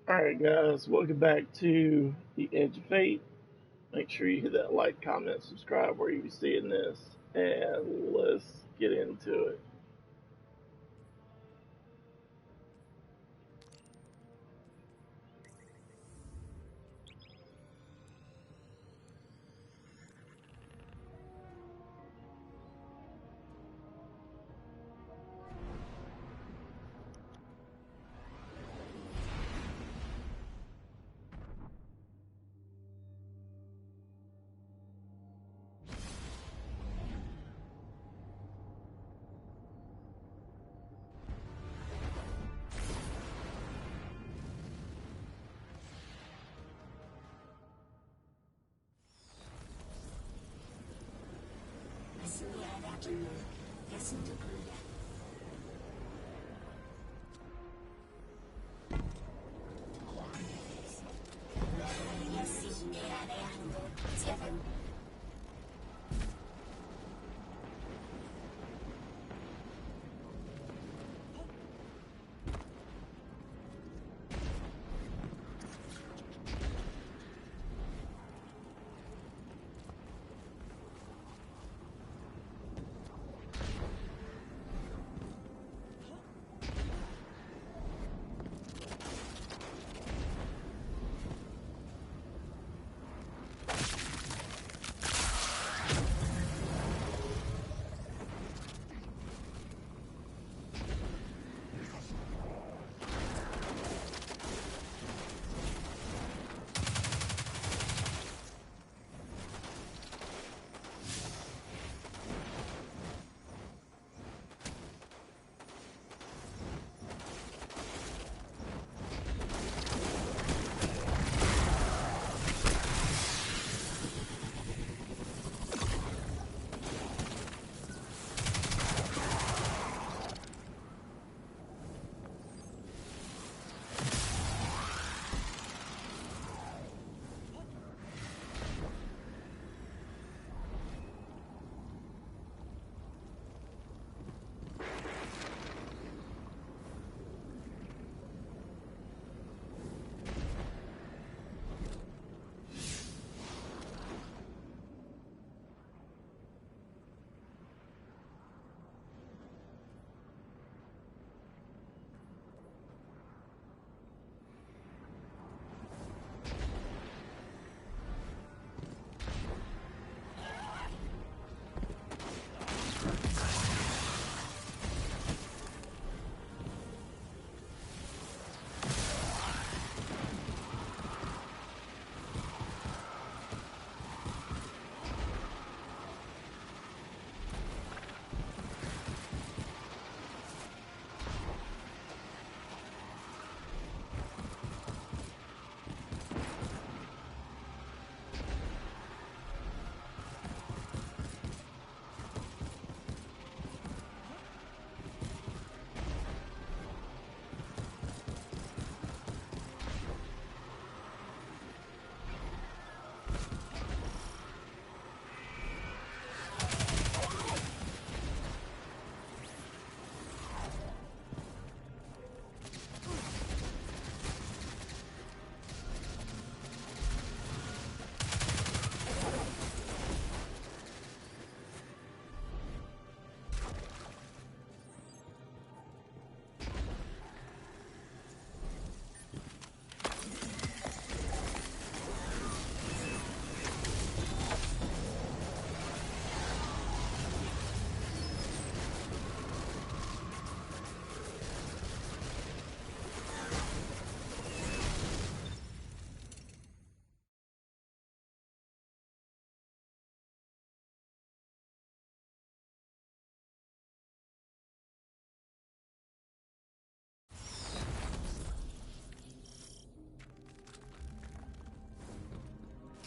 Alright, guys, welcome back to The Edge of Fate. Make sure you hit that like, comment, subscribe where you be seeing this, and let's get into it.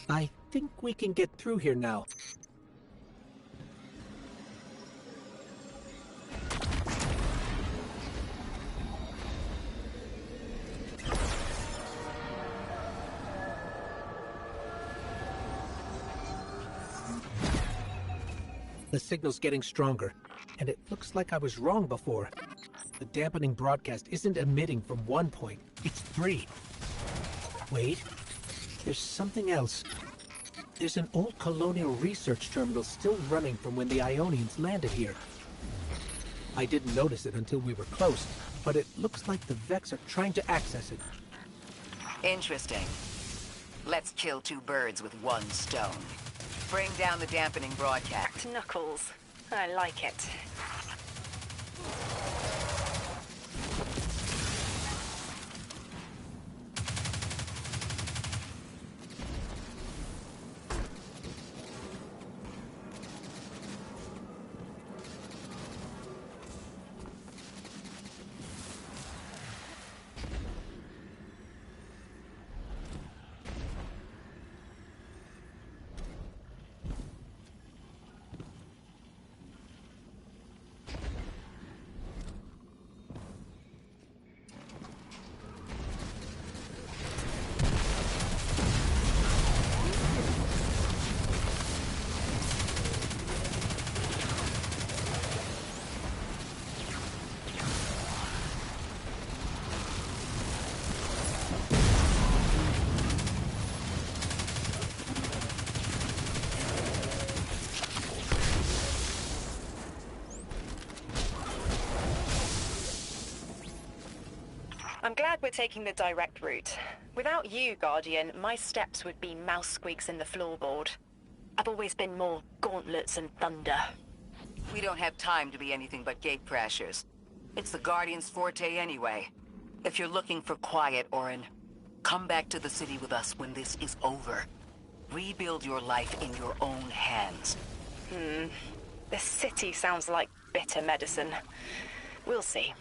I think we can get through here now. The signal's getting stronger, and it looks like I was wrong before. The dampening broadcast isn't emitting from one point, it's 3. Wait, there's something else. There's an old colonial research terminal still running from when the Ionians landed here. I didn't notice it until we were close, but it looks like the Vex are trying to access it. Interesting. Let's kill 2 birds with 1 stone. Bring down the dampening broadcast. Knuckles. I like it. I'm glad we're taking the direct route. Without you, Guardian, my steps would be mouse squeaks in the floorboard. I've always been more gauntlets and thunder. We don't have time to be anything but gate crashers. It's the Guardian's forte anyway. If you're looking for quiet, Orin, come back to the city with us when this is over. Rebuild your life in your own hands. The city sounds like bitter medicine. We'll see.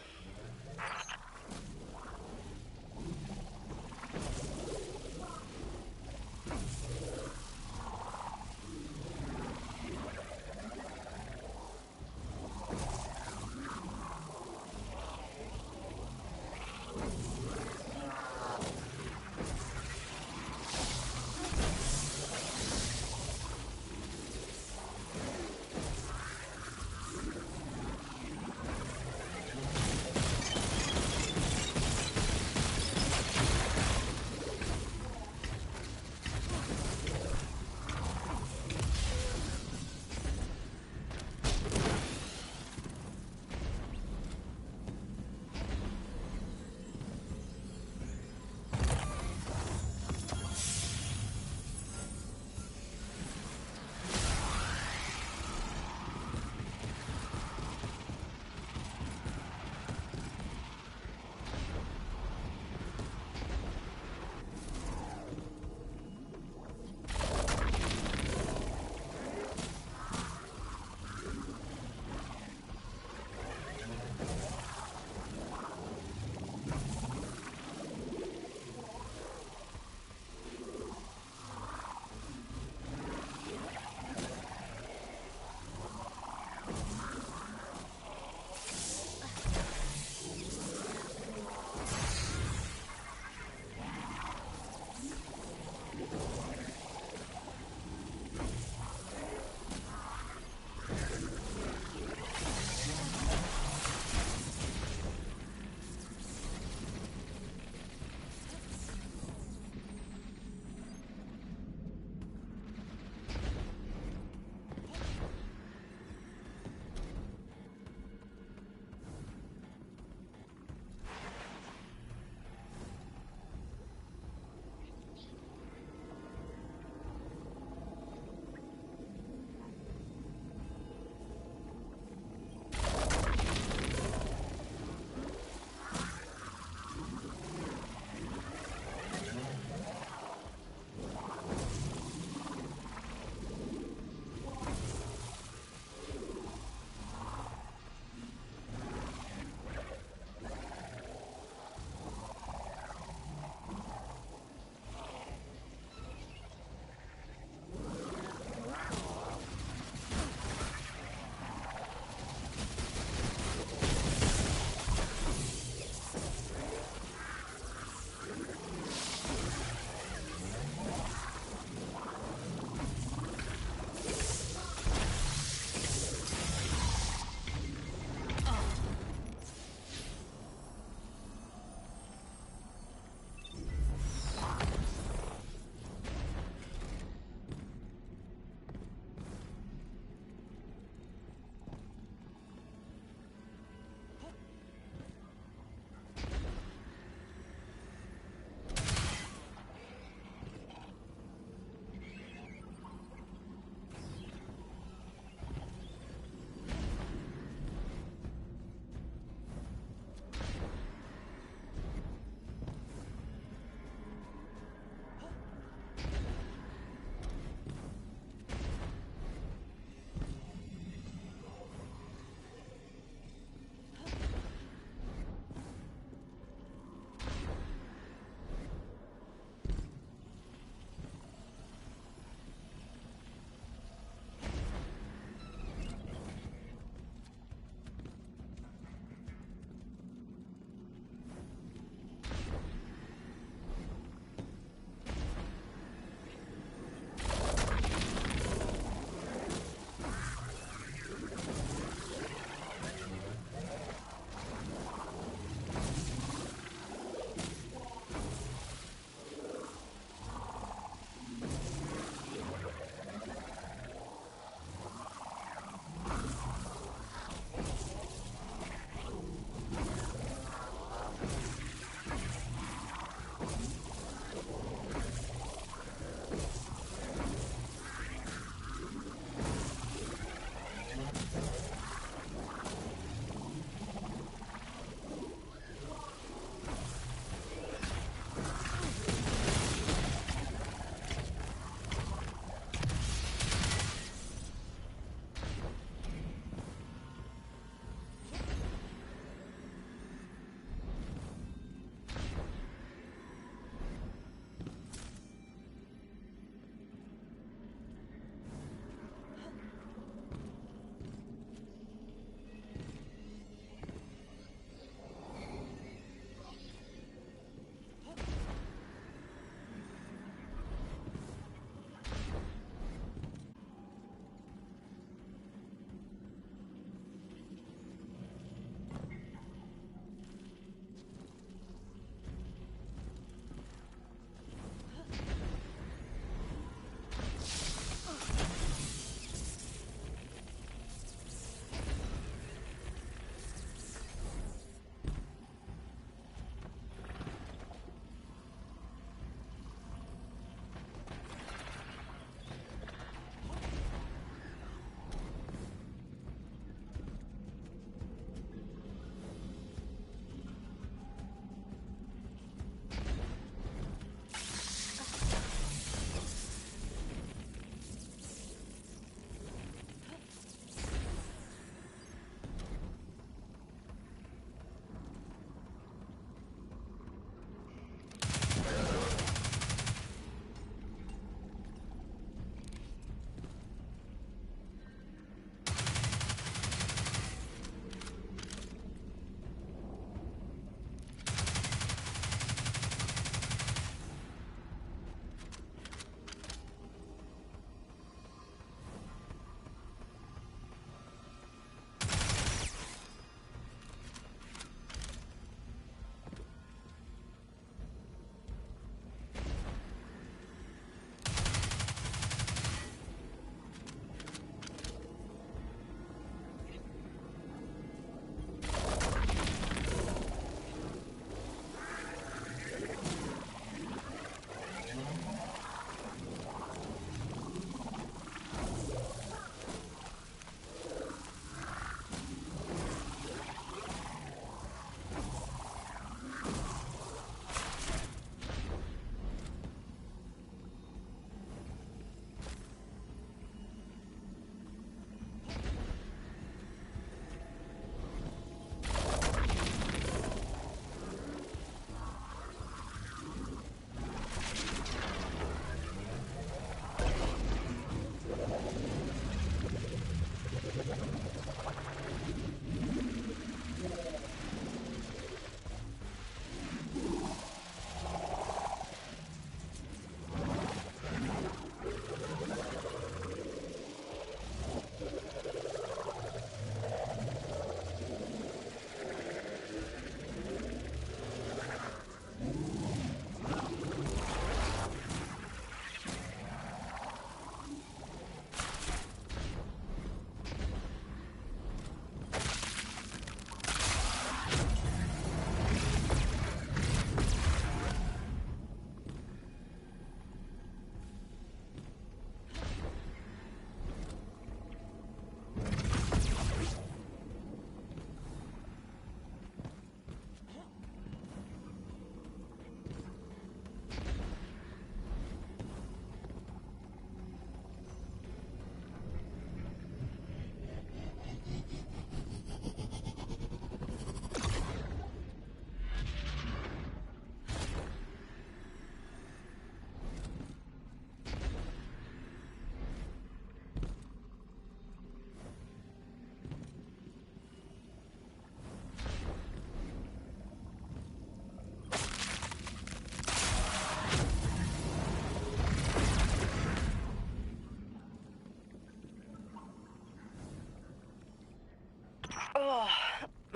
Oh,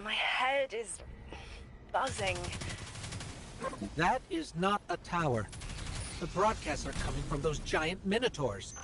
my head is buzzing. That is not a tower. The broadcasts are coming from those giant minotaurs.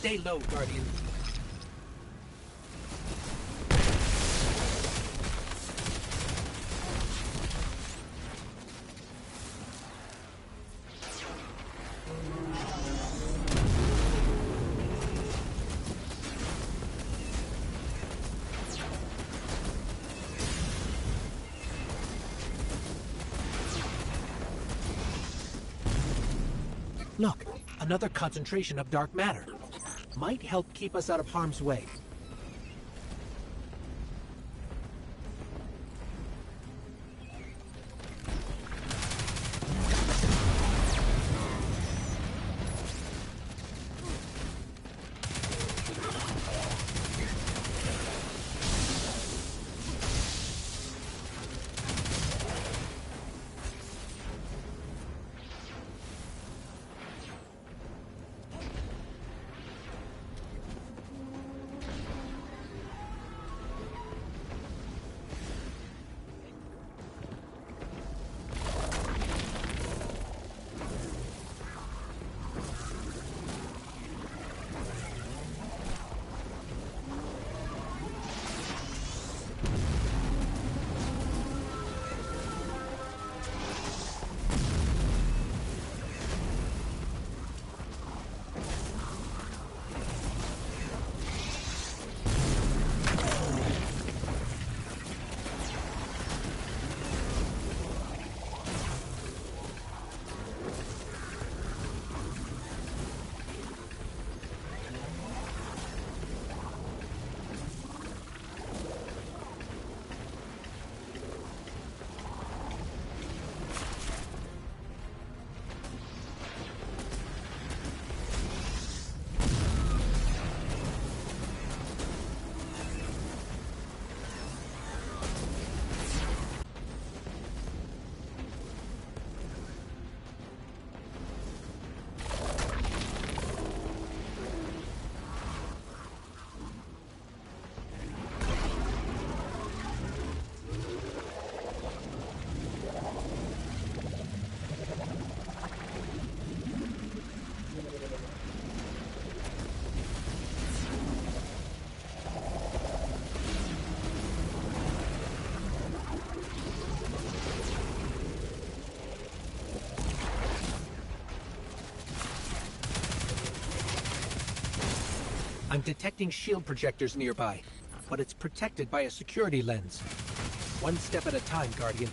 Stay low, Guardian. Look, another concentration of dark matter. Might help keep us out of harm's way. I'm detecting shield projectors nearby, but it's protected by a security lens. One step at a time, Guardian.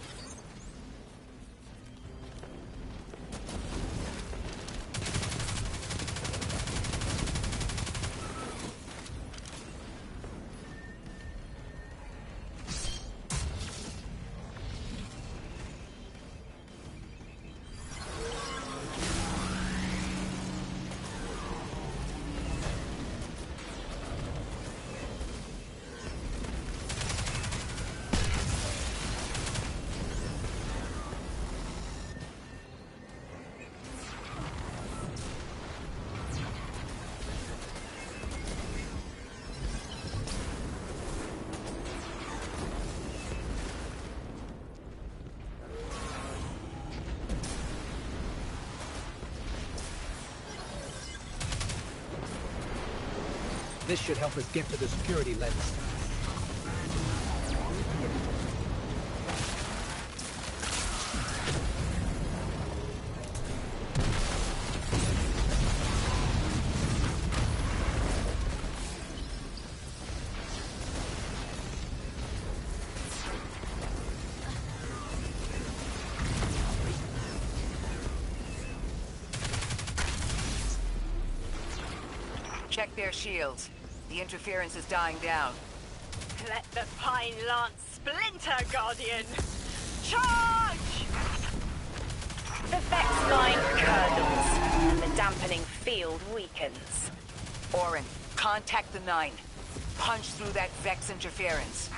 This should help us get to the security lens. Check their shields. The interference is dying down. Let the Pine Lance splinter, Guardian! Charge! The Vex line curdles, and the dampening field weakens. Orin, contact the 9. Punch through that Vex interference.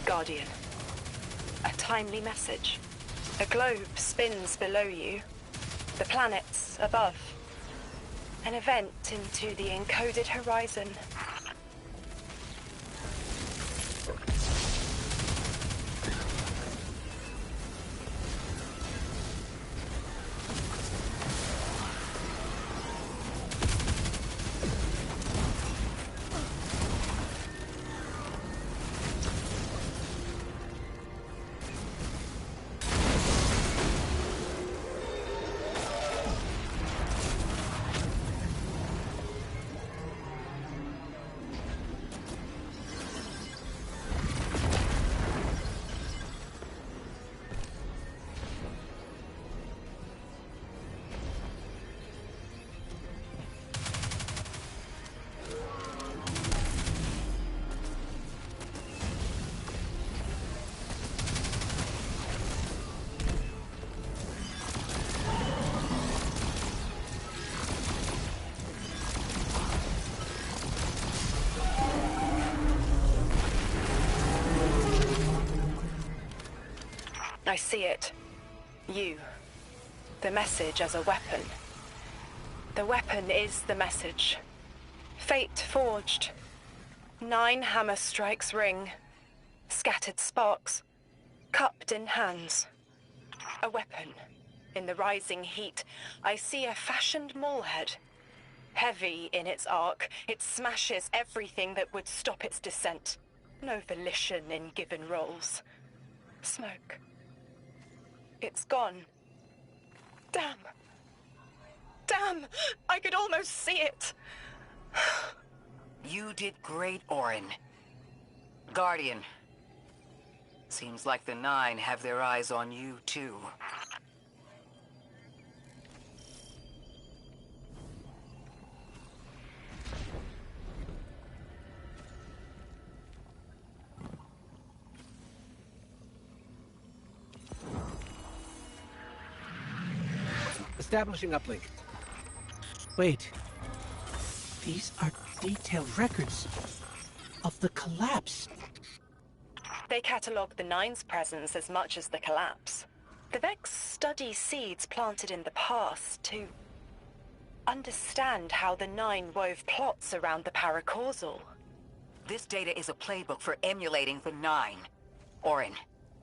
Guardian. A timely message. A globe spins below you. The planets above. An event into the encoded horizon. I see it. You. The message as a weapon. The weapon is the message. Fate forged. 9 hammer strikes ring. Scattered sparks. Cupped in hands. A weapon. In the rising heat, I see a fashioned mallhead. Heavy in its arc, it smashes everything that would stop its descent. No volition in given roles. Smoke. It's gone. Damn. Damn! I could almost see it! You did great, Orin. Guardian. Seems like the 9 have their eyes on you, too. Establishing uplink. Wait. These are detailed records of the collapse. They catalogue the 9's presence as much as the collapse. The Vex study seeds planted in the past to understand how the 9 wove plots around the paracausal. This data is a playbook for emulating the 9. Orin,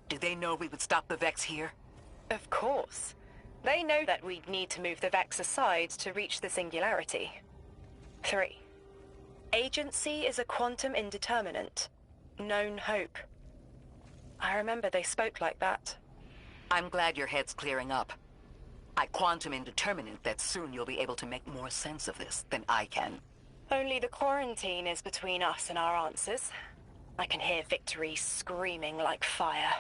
do they know we would stop the Vex here? Of course. They know that we'd need to move the Vex aside to reach the singularity. 3. Agency is a quantum indeterminate. Known hope. I remember they spoke like that. I'm glad your head's clearing up. I quantum indeterminate that soon you'll be able to make more sense of this than I can. Only the quarantine is between us and our answers. I can hear victory screaming like fire.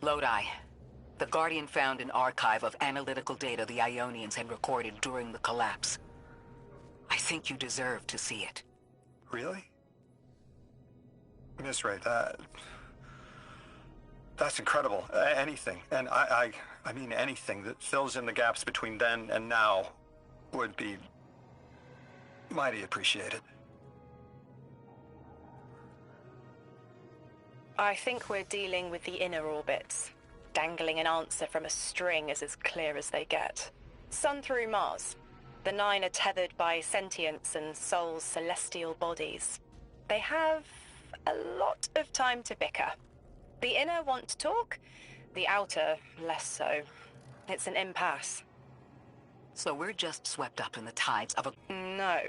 Lodi. The Guardian found an archive of analytical data the Ionians had recorded during the collapse. I think you deserve to see it. Really? Miss Ray, that's incredible. Anything, and I mean anything that fills in the gaps between then and now would be mighty appreciated. I think we're dealing with the inner orbits. Dangling an answer from a string is as clear as they get. Sun through Mars. The 9 are tethered by sentience and Sol's celestial bodies. They have a lot of time to bicker. The inner want to talk, the outer less so. It's an impasse. So we're just swept up in the tides of a... No.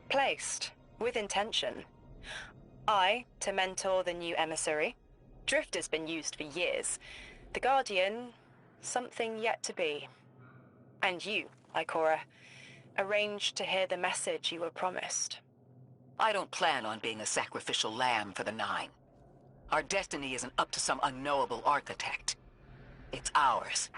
Placed. With intention. I, to mentor the new emissary. Drifter's been used for years. The Guardian, something yet to be. And you, Ikora, arranged to hear the message you were promised. I don't plan on being a sacrificial lamb for the 9. Our destiny isn't up to some unknowable architect. It's ours.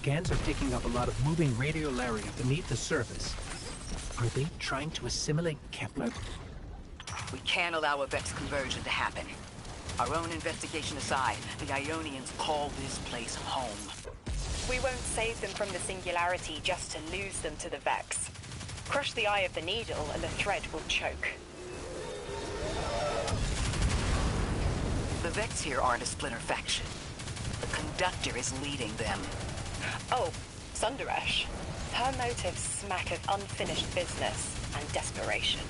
Scans are picking up a lot of moving radiolaria beneath the surface. Are they trying to assimilate Kepler? We can't allow a Vex conversion to happen. Our own investigation aside, the Ionians call this place home. We won't save them from the singularity just to lose them to the Vex. Crush the eye of the needle and the thread will choke. The Vex here aren't a splinter faction. The Conductor is leading them. Oh, Sundaresh. Her motives smack of unfinished business and desperation.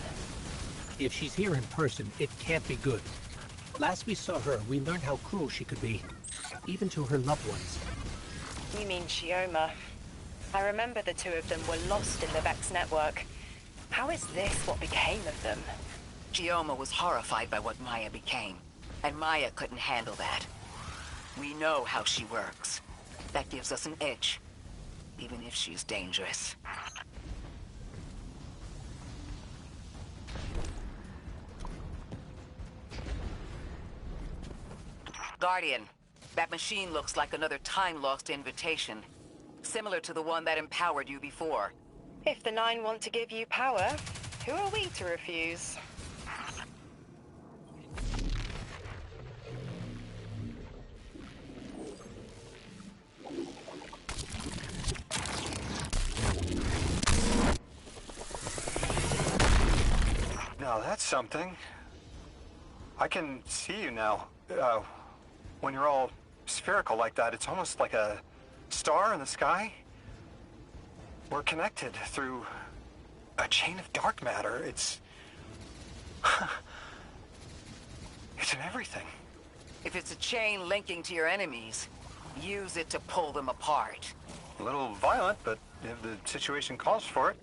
If she's here in person, it can't be good. Last we saw her, we learned how cruel she could be, even to her loved ones. You mean Shioma? I remember the two of them were lost in the Vex network. How is this what became of them? Shioma was horrified by what Maya became. And Maya couldn't handle that. We know how she works. That gives us an edge, even if she's dangerous. Guardian, that machine looks like another time-lost invitation. Similar to the one that empowered you before. If the Nine want to give you power, who are we to refuse? Now that's something. I can see you now. When you're all spherical like that, it's almost like a star in the sky. We're connected through a chain of dark matter. It's in everything. If it's a chain linking to your enemies, use it to pull them apart. A little violent, but if the situation calls for it.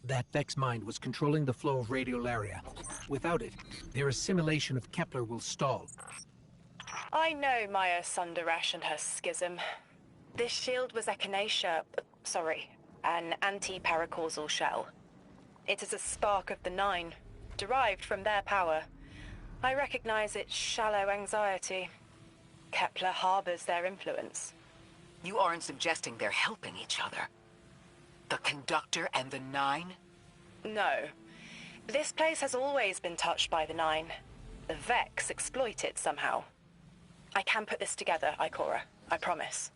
That Vex mind was controlling the flow of radiolaria. Without it, their assimilation of Kepler will stall. I know Maya Sundaresh and her schism. This shield was echinacea, an anti-paracausal shell. It is a spark of the Nine, derived from their power. I recognize its shallow anxiety. Kepler harbors their influence. You aren't suggesting they're helping each other? The Conductor and the Nine? No. This place has always been touched by the Nine. The Vex exploit it somehow. I can put this together, Ikora. I promise.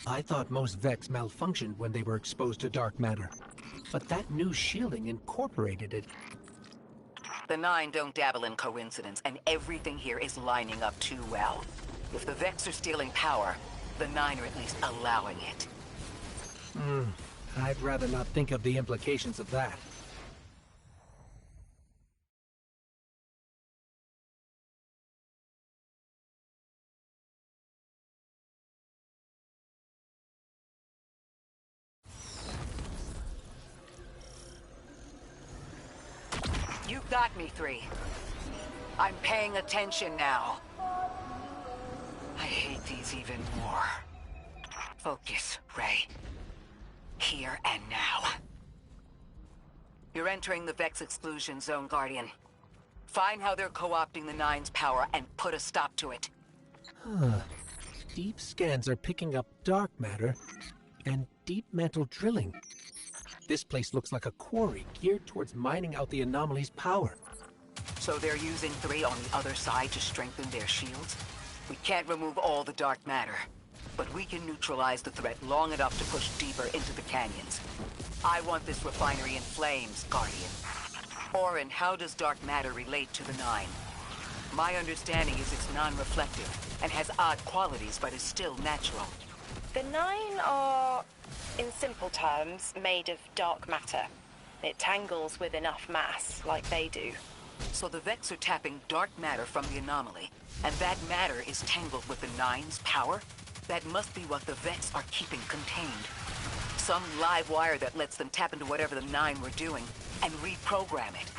I thought most Vex malfunctioned when they were exposed to dark matter. But that new shielding incorporated it. The Nine don't dabble in coincidence, and everything here is lining up too well. If the Vex are stealing power, the Nine are at least allowing it. I'd rather not think of the implications of that. You got me, 3. I'm paying attention now. I hate these even more. Focus, Ray. Here and now. You're entering the Vex exclusion zone, Guardian. Find how they're co-opting the Nine's power and put a stop to it. Deep scans are picking up dark matter and deep mantle drilling. This place looks like a quarry geared towards mining out the anomaly's power. So they're using 3 on the other side to strengthen their shields? We can't remove all the dark matter, but we can neutralize the threat long enough to push deeper into the canyons. I want this refinery in flames, Guardian. Orin, how does dark matter relate to the Nine? My understanding is it's non-reflective and has odd qualities, but is still natural. The Nine are, in simple terms, made of dark matter. It tangles with enough mass, like they do. So the Vex are tapping dark matter from the anomaly, and that matter is tangled with the Nine's power? That must be what the Vex are keeping contained. Some live wire that lets them tap into whatever the Nine were doing, and reprogram it.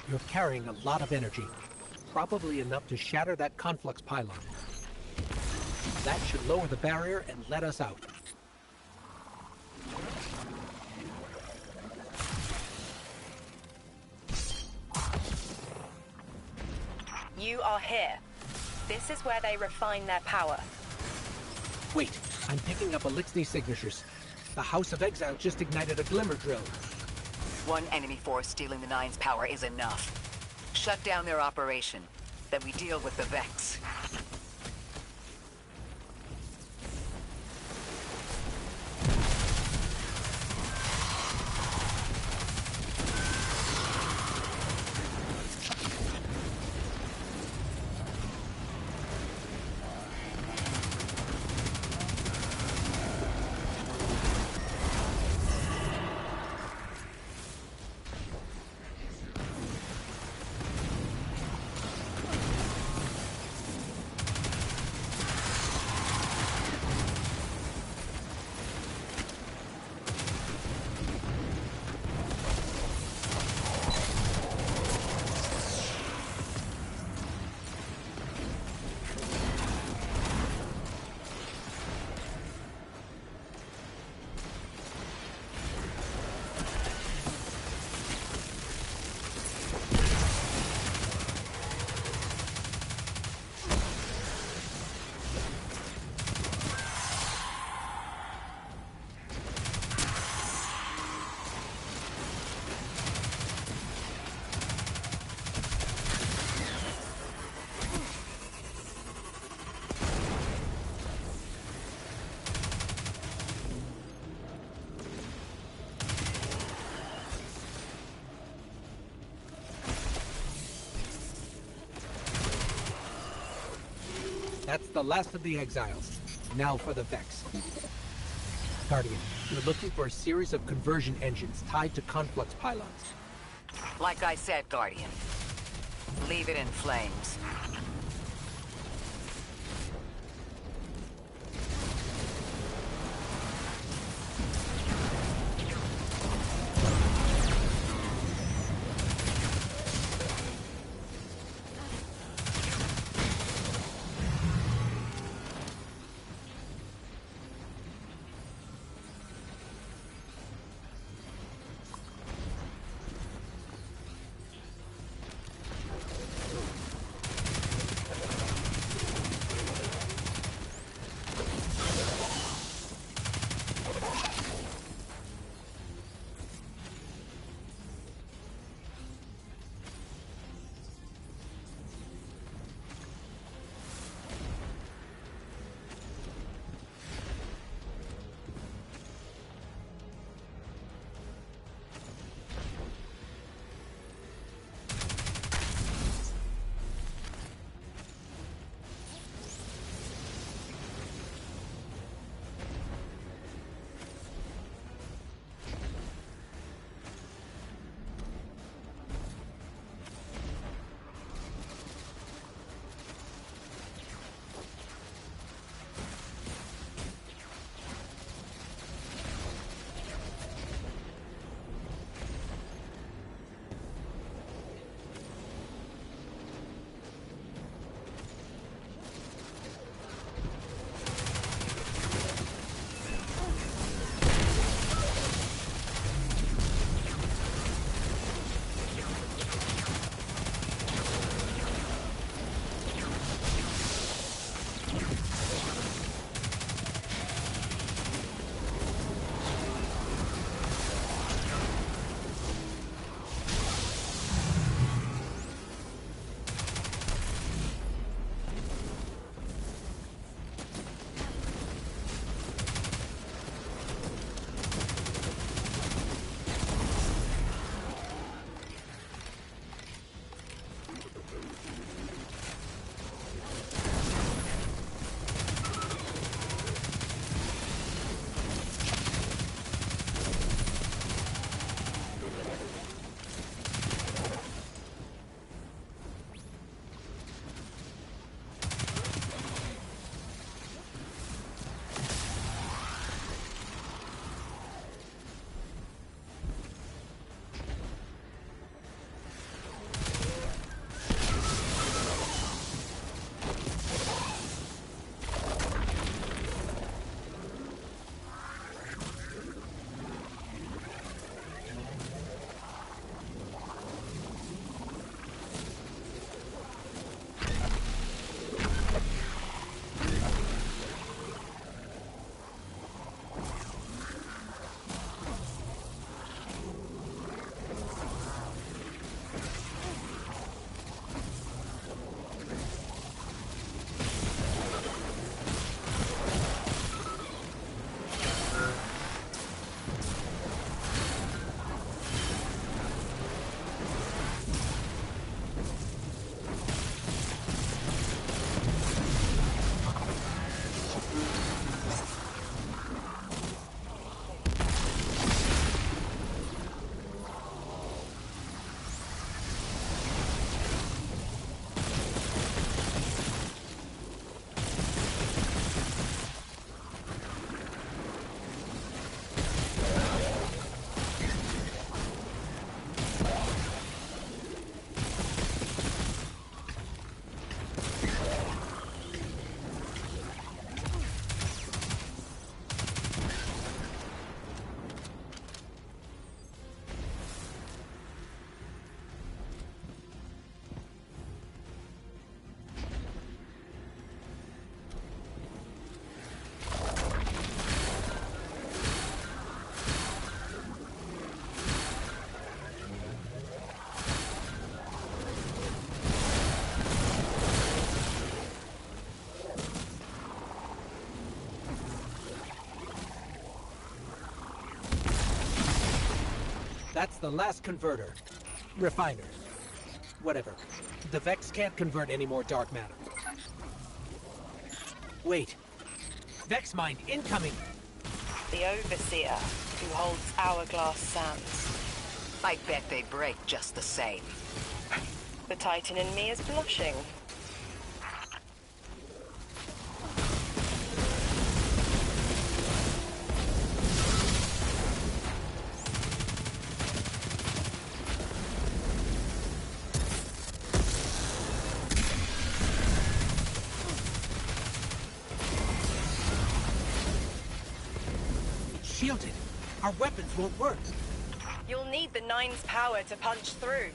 You're carrying a lot of energy. Probably enough to shatter that conflux pylon. That should lower the barrier and let us out. You are here. This is where they refine their power. Wait, I'm picking up Elixni signatures. The House of Exile just ignited a glimmer drill. One enemy force stealing the Nine's power is enough. Shut down their operation. Then we deal with the Vex. That's the last of the exiles. Now for the Vex. Guardian, you're looking for a series of conversion engines tied to conflux pylons. Like I said, Guardian. Leave it in flames. That's the last converter. Refiner. Whatever. The Vex can't convert any more dark matter. Wait. Vex Mind incoming! The Overseer, who holds Hourglass Sands. I bet they break just the same. The Titan in me is blushing. It's shielded. Our weapons won't work. You'll need the Nine's power to punch through.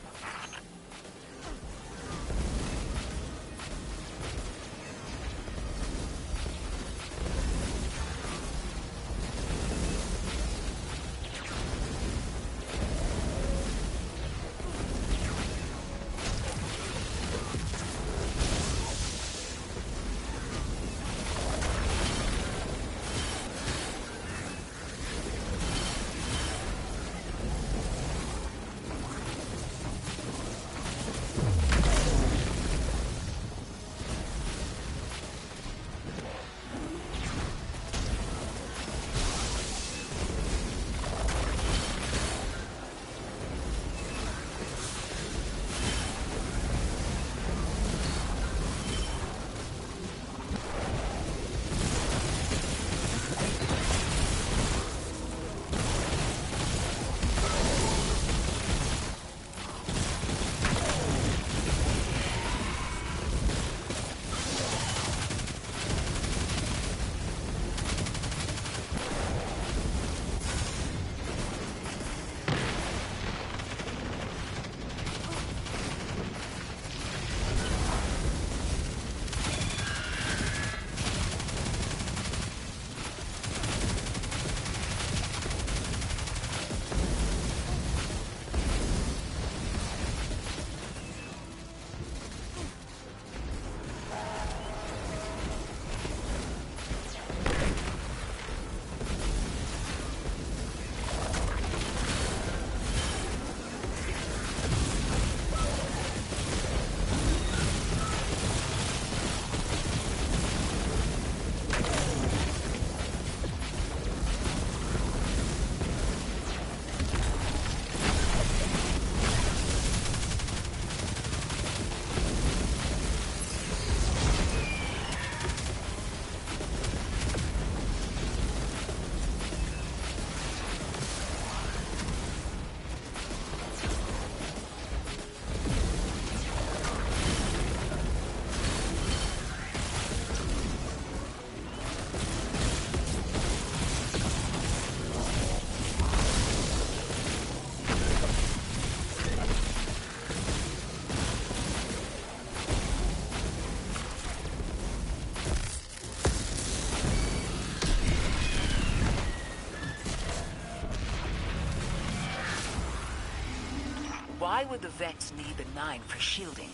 Why would the Vex need the Nine for shielding?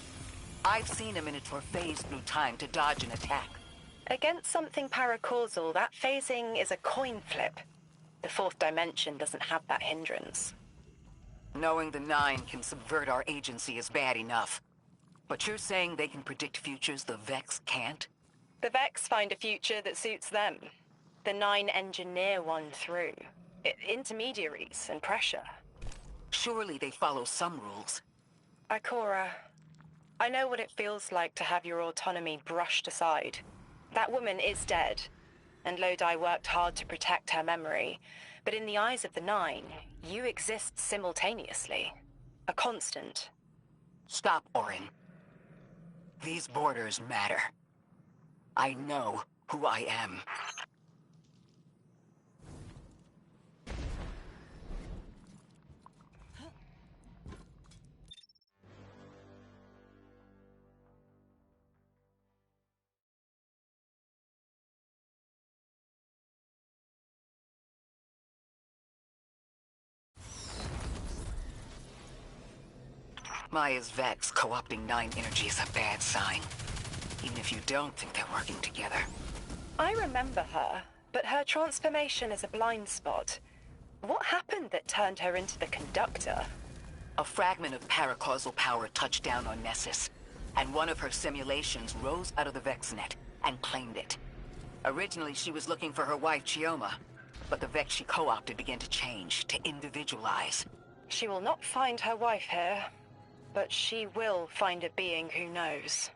I've seen them in it for phase through time to dodge an attack. Against something paracausal, that phasing is a coin flip. The fourth dimension doesn't have that hindrance. Knowing the Nine can subvert our agency is bad enough. But you're saying they can predict futures the Vex can't? The Vex find a future that suits them. The Nine engineer one through. Intermediaries and pressure. Surely they follow some rules. Ikora, I know what it feels like to have your autonomy brushed aside. That woman is dead, and Lodi worked hard to protect her memory. But in the eyes of the Nine, you exist simultaneously. A constant. Stop, Orin. These borders matter. I know who I am. Maya's Vex co-opting Nine energy is a bad sign. Even if you don't think they're working together. I remember her, but her transformation is a blind spot. What happened that turned her into the Conductor? A fragment of paracausal power touched down on Nessus, and one of her simulations rose out of the VexNet and claimed it. Originally, she was looking for her wife, Chioma. But the Vex she co-opted began to change, to individualize. She will not find her wife here, but she will find a being who knows.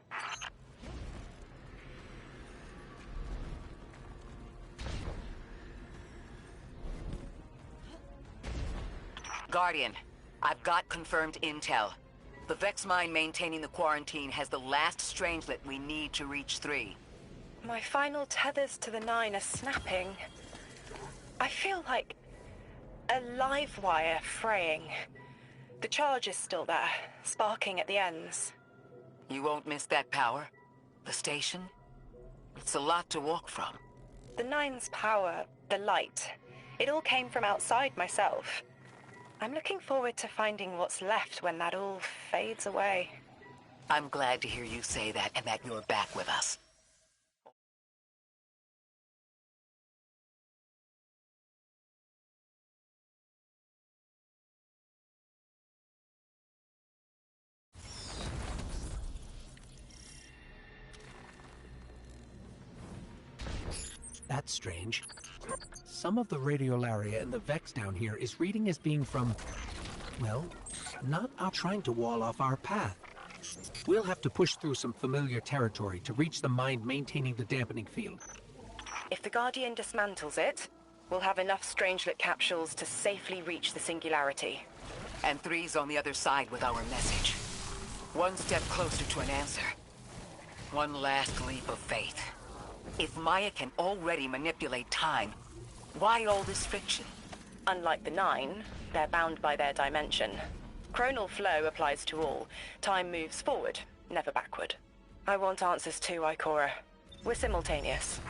Guardian, I've got confirmed intel. The Vex mine maintaining the quarantine has the last strangelet we need to reach 3. My final tethers to the 9 are snapping. I feel like a live wire fraying. The charge is still there, sparking at the ends. You won't miss that power? The station? It's a lot to walk from. The 9's power, the light, it all came from outside myself. I'm looking forward to finding what's left when that all fades away. I'm glad to hear you say that and that you're back with us. That's strange. Some of the radiolaria in the Vex down here is reading as being from, well, not out trying to wall off our path. We'll have to push through some familiar territory to reach the mine maintaining the dampening field. If the Guardian dismantles it, we'll have enough Strangelet capsules to safely reach the Singularity. And 3's on the other side with our message. One step closer to an answer. One last leap of faith. If Maya can already manipulate time, why all this friction? Unlike the 9, they're bound by their dimension. Chronal flow applies to all. Time moves forward, never backward. I want answers too, Ikora. We're simultaneous.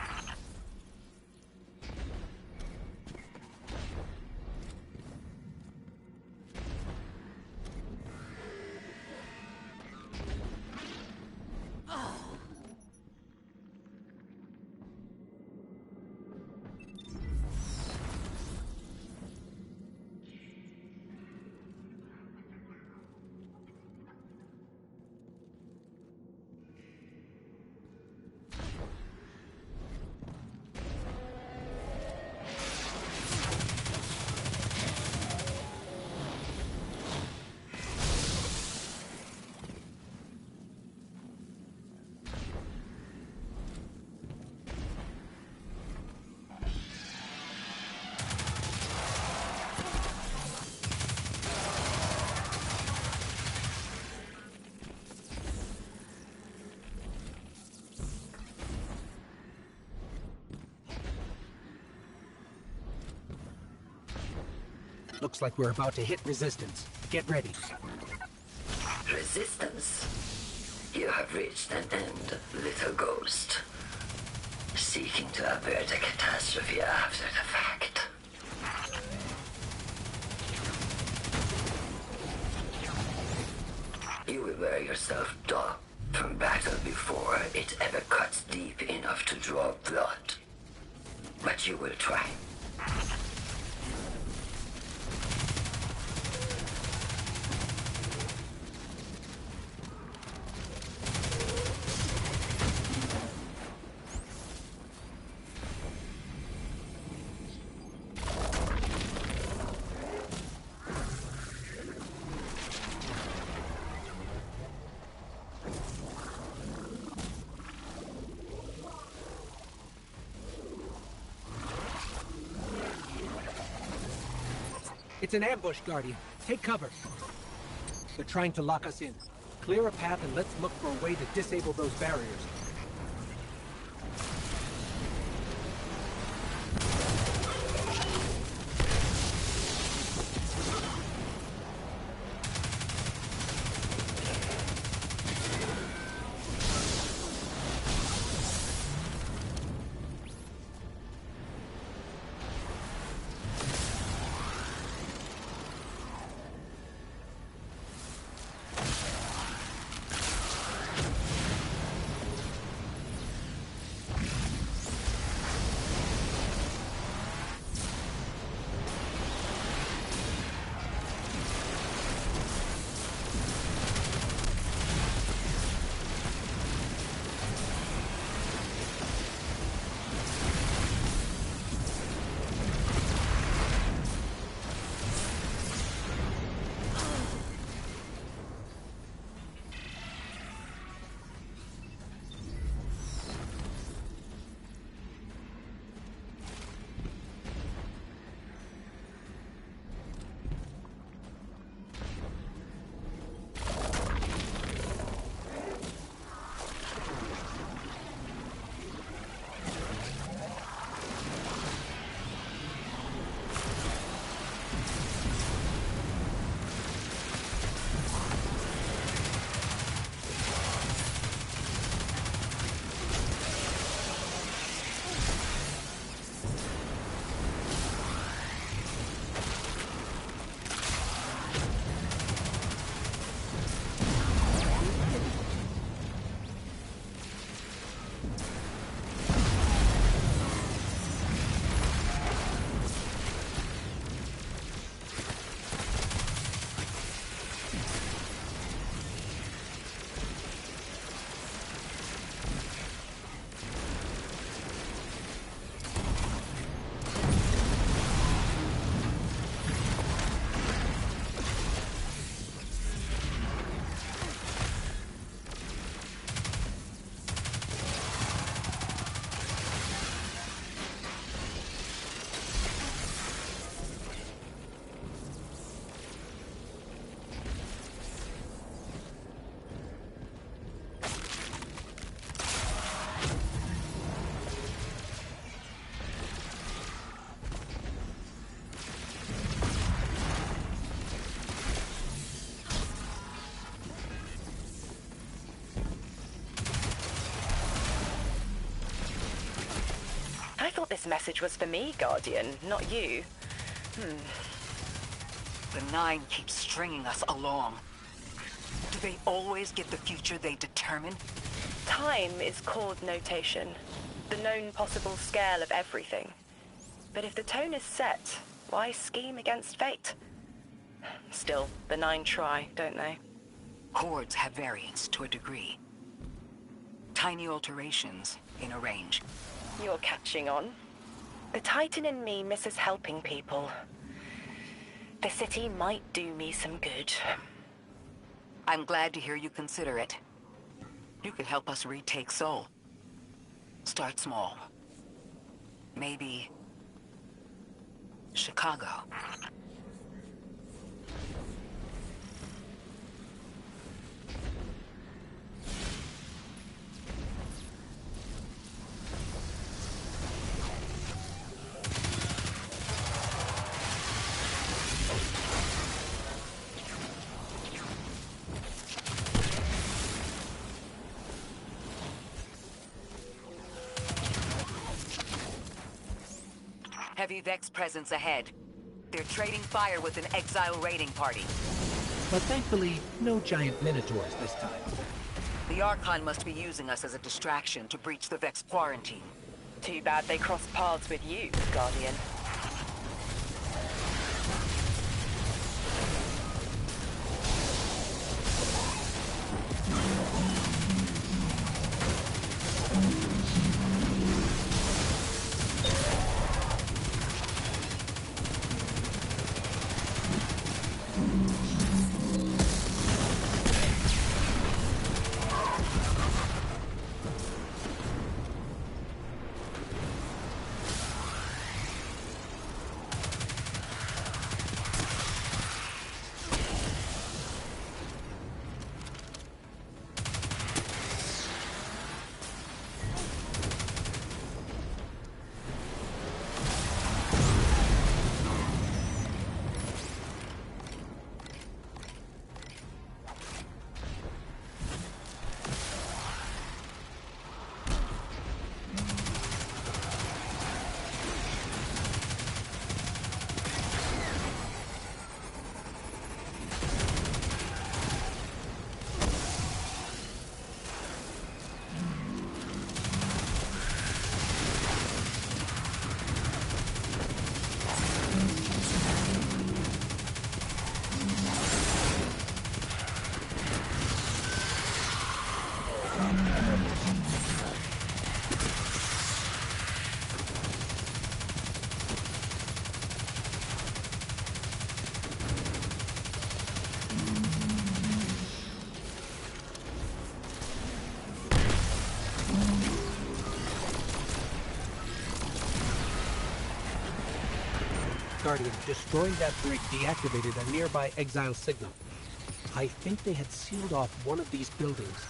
Looks like we're about to hit resistance. Get ready. Resistance? You have reached an end, little ghost. Seeking to avert a catastrophe after the fact. You will wear yourself down from battle before it ever cuts deep enough to draw blood. But you will try. It's an ambush, Guardian. Take cover. They're trying to lock us in. Clear a path and let's look for a way to disable those barriers. thought this message was for me, Guardian, not you. The Nine keeps stringing us along. Do they always get the future they determine? Time is chord notation, the known possible scale of everything. But if the tone is set, why scheme against fate? Still, the Nine try, don't they? Chords have variance to a degree. Tiny alterations in a range. You're catching on. The Titan in me misses helping people. The city might do me some good. I'm glad to hear you consider it. You could help us retake Seoul. Start small. Maybe Chicago. Heavy Vex presence ahead. They're trading fire with an Exile raiding party. But thankfully, no giant minotaurs this time. The Archon must be using us as a distraction to breach the Vex quarantine. Too bad they crossed paths with you, Guardian. Guardian, destroying that brick deactivated a nearby Exile signal. I think they had sealed off one of these buildings.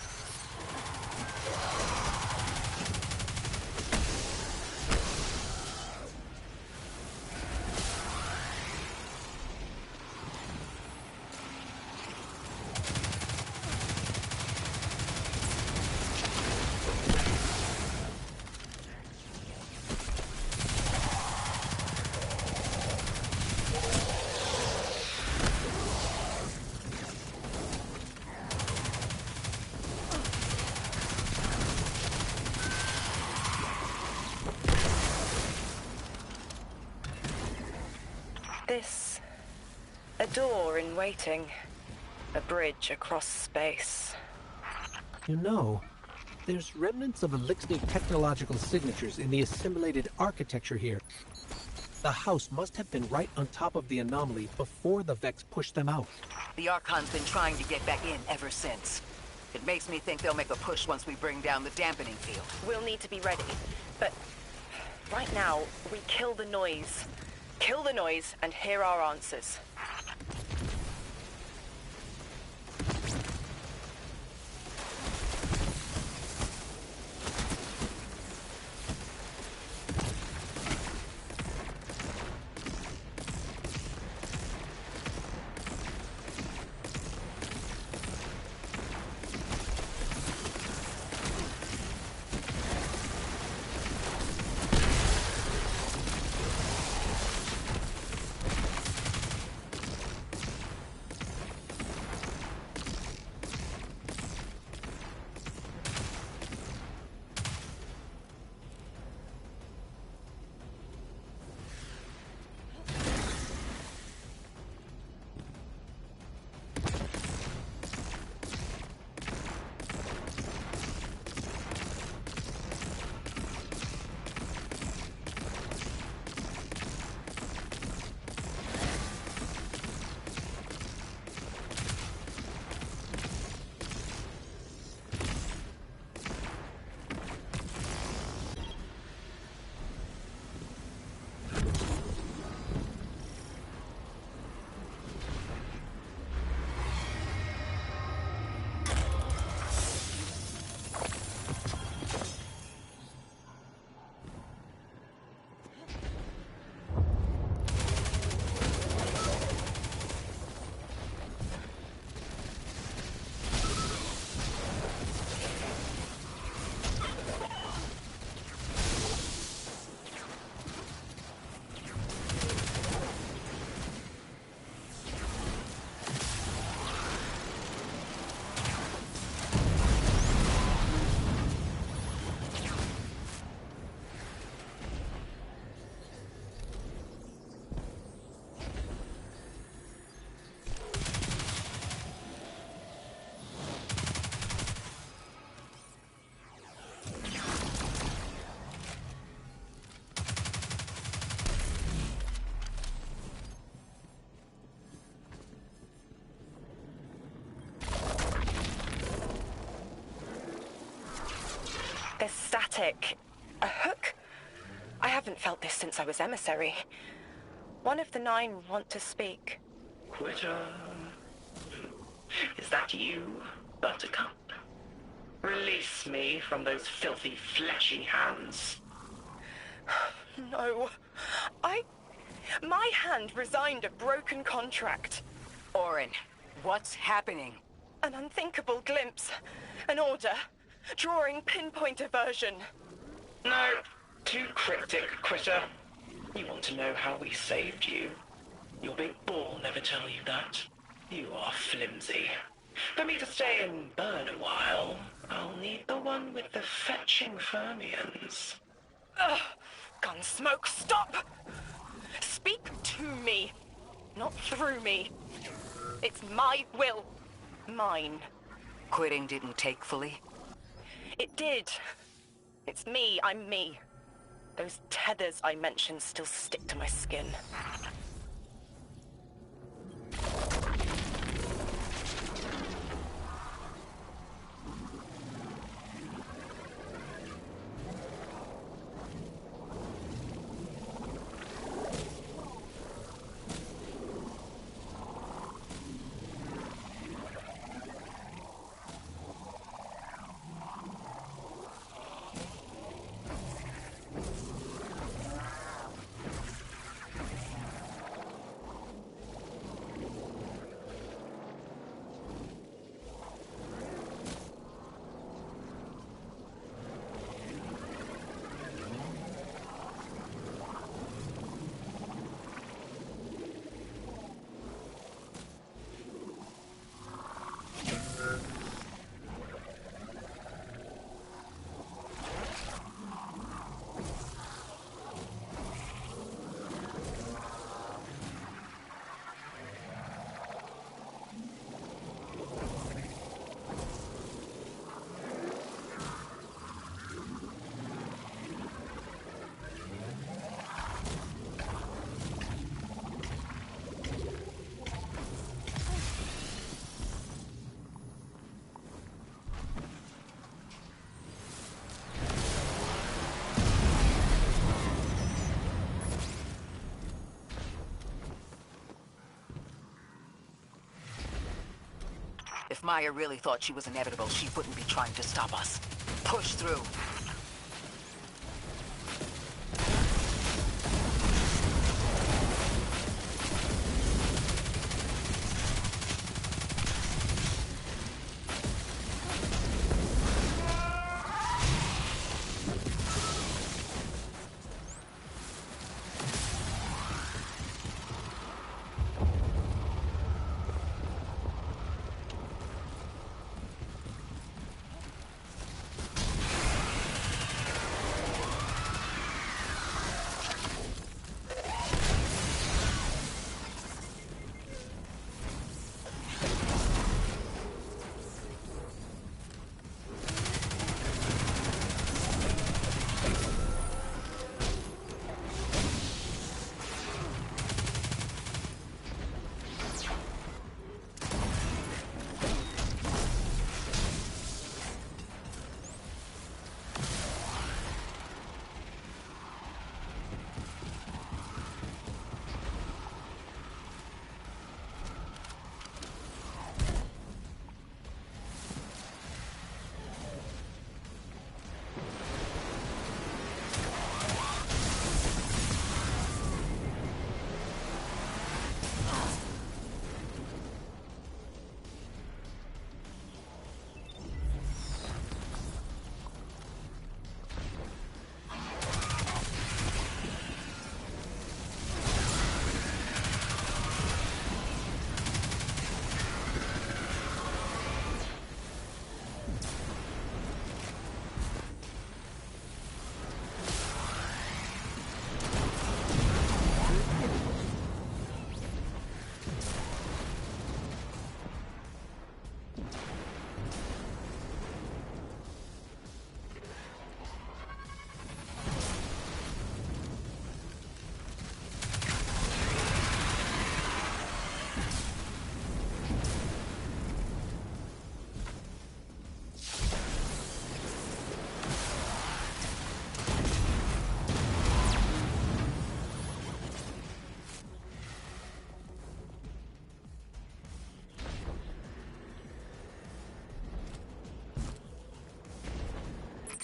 This... a door in waiting. A bridge across space. You know, there's remnants of Elixir technological signatures in the assimilated architecture here. The house must have been right on top of the anomaly before the Vex pushed them out. The Archon's been trying to get back in ever since. It makes me think they'll make a push once we bring down the dampening field. We'll need to be ready, but right now, we kill the noise. Kill the noise and hear our answers. There's static. A hook? I haven't felt this since I was emissary. One of the 9 want to speak. Quitter. Is that you, Buttercup? Release me from those filthy, fleshy hands. No. My hand resigned a broken contract. Orin, what's happening? An unthinkable glimpse. An order. Drawing pinpoint aversion. No, too cryptic, Quitter. You want to know how we saved you? Your big ball never tell you that. You are flimsy. For me to stay and burn a while, I'll need the one with the fetching fermions. Ugh! Gunsmoke, stop! Speak to me, not through me. It's my will. Mine. Quitting didn't take fully? It did. It's me, I'm me. Those tethers I mentioned still stick to my skin. If Maya really thought she was inevitable, she wouldn't be trying to stop us. Push through.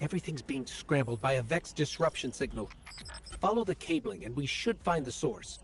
everything's being scrambled by a Vex disruption signal. Follow the cabling and we should find the source.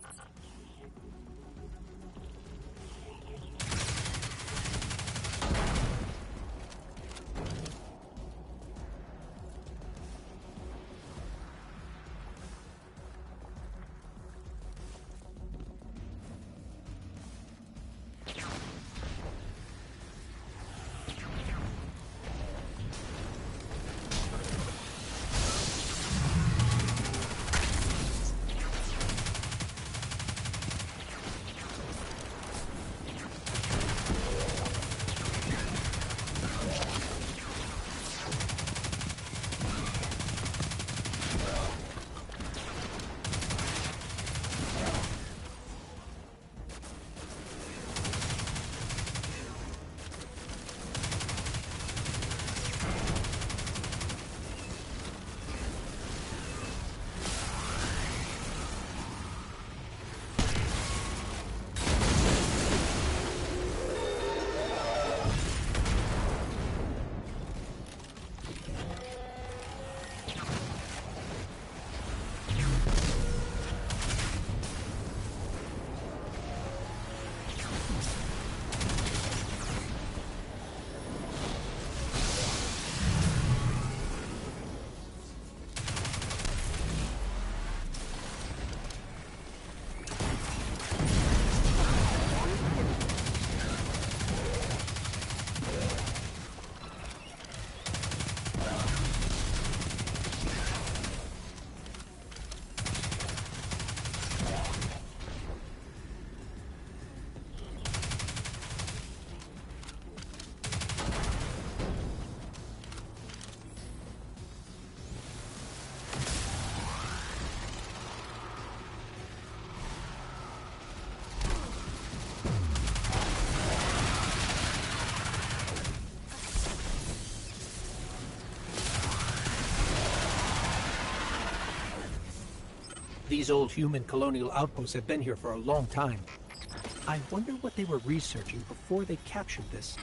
These old human colonial outposts have been here for a long time. I wonder what they were researching before they captured this.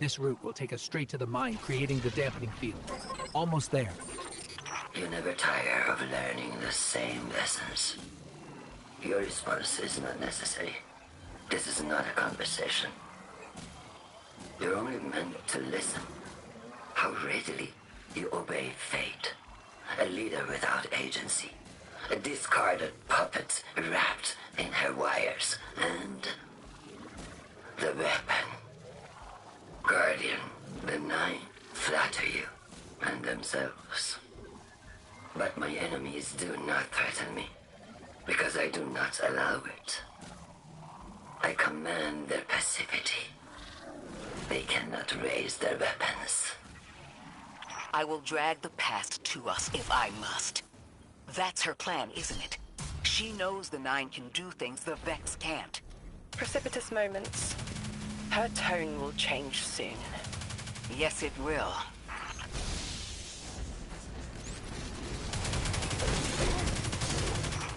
This route will take us straight to the mine, creating the dampening field. Almost there. You never tire of learning the same lessons. Your response is not necessary. This is not a conversation. You're only meant to listen. How readily you obey fate. A leader without agency. A discarded puppet wrapped in her wires. And the weapon. Guardian, the Nine flatter you and themselves. But my enemies do not threaten me, because I do not allow it. I command their passivity. They cannot raise their weapons. I will drag the past to us if I must. That's her plan, isn't it? She knows the Nine can do things the Vex can't. Precipitous moments. Her tone will change soon. Yes, it will.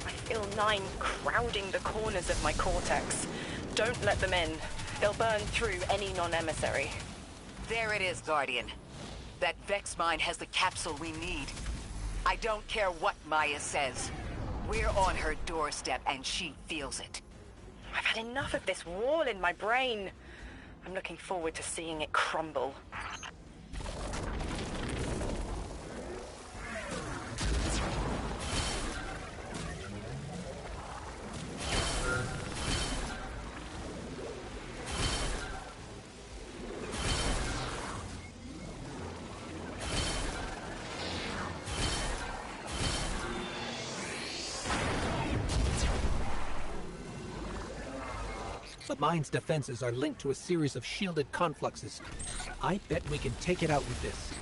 I feel Nine crowding the corners of my cortex. Don't let them in. They'll burn through any non-emissary. There it is, Guardian. That Vex mine has the capsule we need. I don't care what Maya says. We're on her doorstep and she feels it. I've had enough of this wall in my brain. I'm looking forward to seeing it crumble. The mine's defenses are linked to a series of shielded confluxes. I bet we can take it out with this.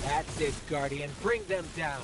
That's it, Guardian. Bring them down.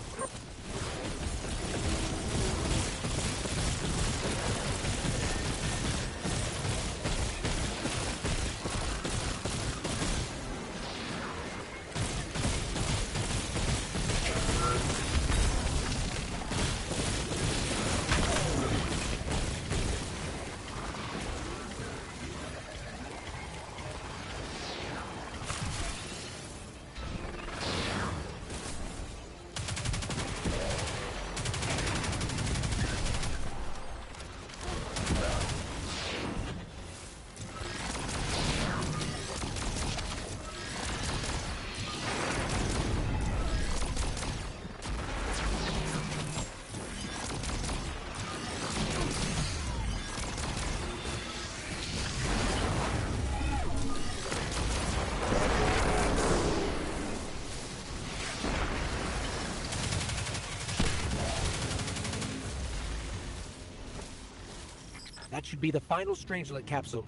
That should be the final Strangelet capsule.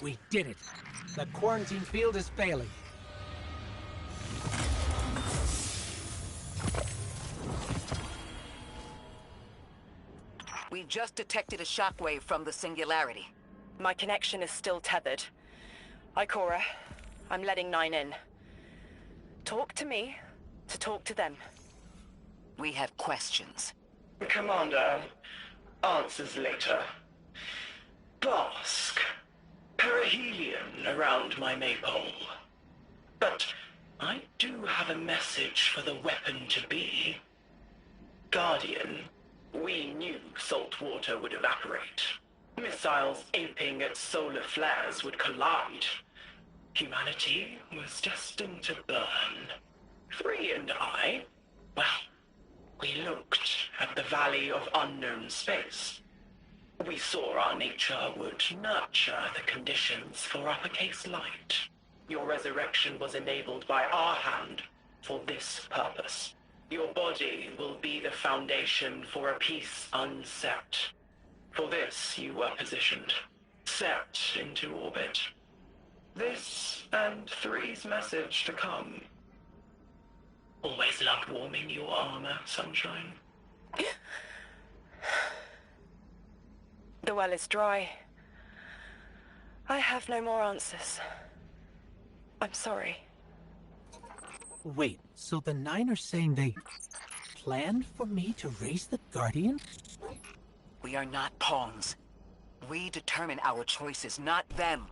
We did it. The quarantine field is failing. We just detected a shockwave from the Singularity. My connection is still tethered. Ikora, I'm letting 9 in. Talk to me to talk to them. We have questions. Commander, answers later. Bask. Perihelion around my maypole. But I do have a message for the weapon to be. Guardian, we knew salt water would evaporate. Missiles aping at solar flares would collide. Humanity was destined to burn. Free and I, well, we looked at the Valley of Unknown Space. We saw our nature would nurture the conditions for uppercase light. Your resurrection was enabled by our hand for this purpose. Your body will be the foundation for a peace unset. For this you were positioned, set into orbit. This and 3's message to come. Always loved warming your armor, Sunshine. The well is dry. I have no more answers. I'm sorry. Wait, so the 9 are saying they plan for me to raise the Guardian? We are not pawns. We determine our choices, not them.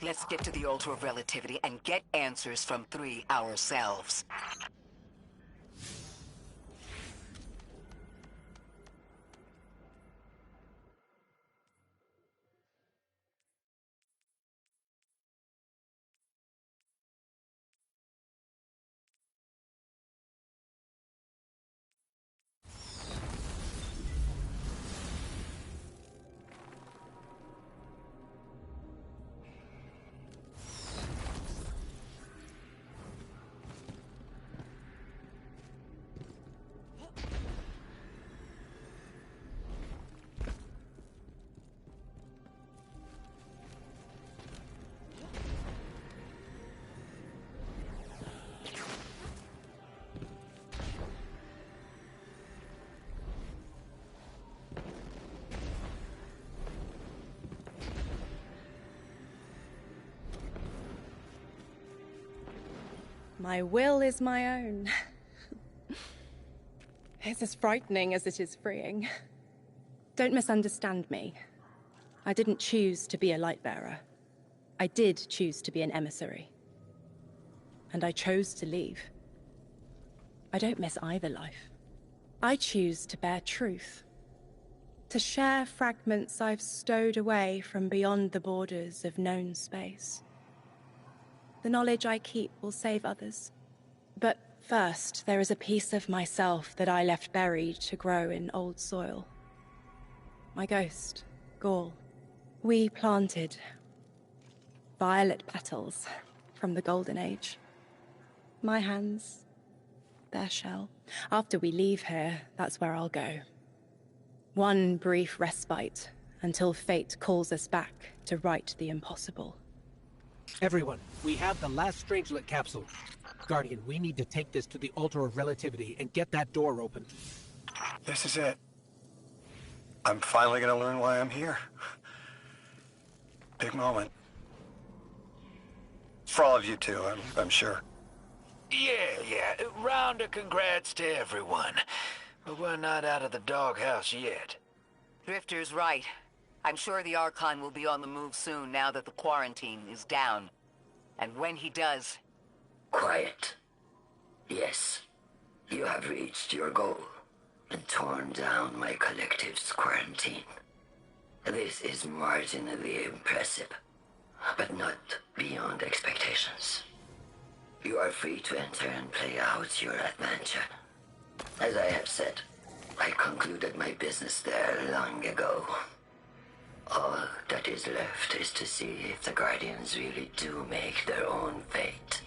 Let's get to the Altar of Relativity and get answers from 3 ourselves. My will is my own. It's as frightening as it is freeing. Don't misunderstand me. I didn't choose to be a Lightbearer. I did choose to be an emissary. And I chose to leave. I don't miss either life. I choose to bear truth. To share fragments I've stowed away from beyond the borders of known space. The knowledge I keep will save others. But first, there is a piece of myself that I left buried to grow in old soil. My ghost, Gaul. We planted violet petals from the Golden Age. My hands, their shell. After we leave here, that's where I'll go. One brief respite until fate calls us back to right the impossible. Everyone, we have the last Strangelet capsule. Guardian, we need to take this to the Altar of Relativity and get that door open. This is it. I'm finally gonna learn why I'm here. Big moment. For all of you too, I'm sure. Yeah. Round of congrats to everyone. But we're not out of the doghouse yet. Drifter's right. I'm sure the Archon will be on the move soon now that the quarantine is down. And when he does... Quiet. Yes, you have reached your goal and torn down my collective's quarantine. This is marginally impressive, but not beyond expectations. You are free to enter and play out your adventure. As I have said, I concluded my business there long ago. All that is left is to see if the Guardians really do make their own fate.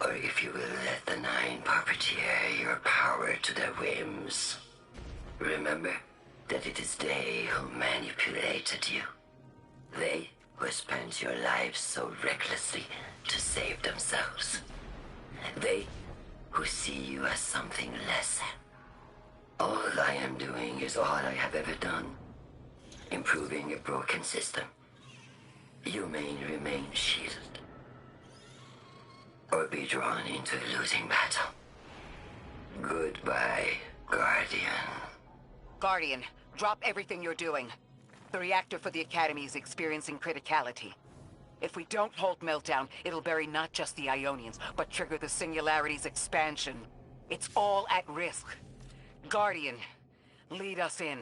Or if you will let the Nine puppeteer your power to their whims. Remember that it is they who manipulated you. They who spent your lives so recklessly to save themselves. They who see you as something less. All I am doing is all I have ever done. Improving a broken system. You may remain shielded. Or be drawn into a losing battle. Goodbye, Guardian. Guardian, drop everything you're doing. The reactor for the Academy is experiencing criticality. If we don't hold Meltdown, it'll bury not just the Ionians, but trigger the Singularity's expansion. It's all at risk. Guardian, lead us in.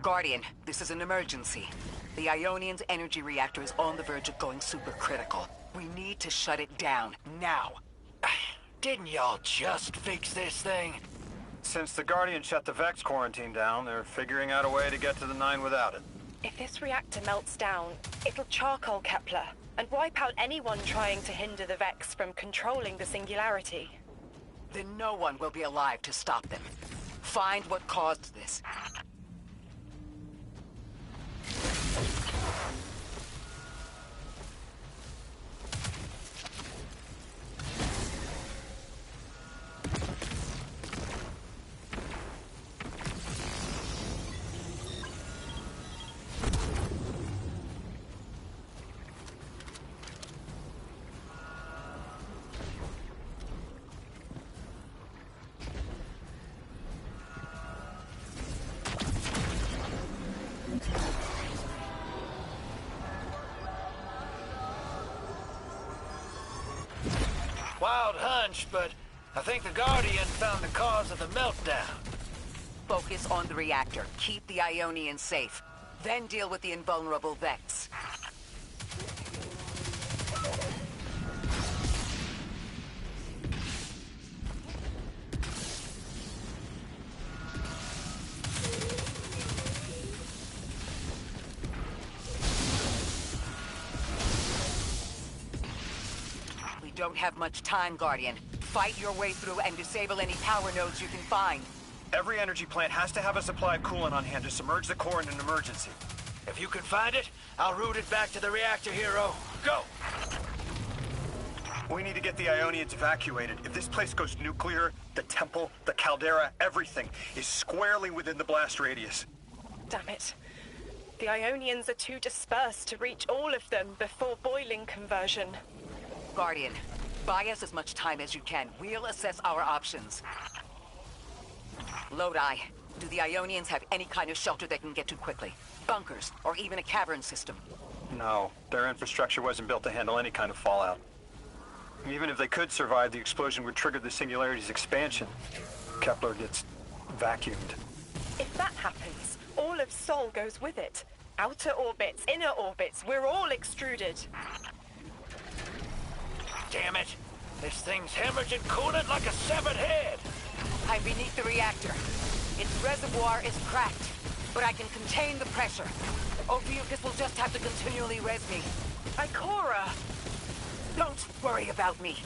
Guardian, this is an emergency. The Ionian's energy reactor is on the verge of going supercritical. We need to shut it down, now. Didn't y'all just fix this thing? Since the Guardian shut the Vex quarantine down, they're figuring out a way to get to the 9 without it. If this reactor melts down, it'll charcoal Kepler and wipe out anyone trying to hinder the Vex from controlling the Singularity. Then no one will be alive to stop them. Find what caused this. Wild hunch, but I think the Guardian found the cause of the meltdown. Focus on the reactor. Keep the Ionian safe. Then deal with the invulnerable Vex. We don't have much time, Guardian. Fight your way through and disable any power nodes you can find. Every energy plant has to have a supply of coolant on hand to submerge the core in an emergency. If you can find it, I'll route it back to the reactor, Hero. Go! We need to get the Ionians evacuated. If this place goes nuclear, the temple, the caldera, everything is squarely within the blast radius. Damn it. The Ionians are too dispersed to reach all of them before boiling conversion. Guardian, buy us as much time as you can. We'll assess our options. Lodi, do the Ionians have any kind of shelter they can get to quickly? Bunkers, or even a cavern system? No, their infrastructure wasn't built to handle any kind of fallout. Even if they could survive, the explosion would trigger the Singularity's expansion. Kepler gets vacuumed. If that happens, all of Sol goes with it. Outer orbits, inner orbits, we're all extruded. Damn it! This thing's hemorrhaging coolant like a severed head! I'm beneath the reactor. Its reservoir is cracked, but I can contain the pressure. Ophiuchus will just have to continually res me. Ikora! Don't worry about me.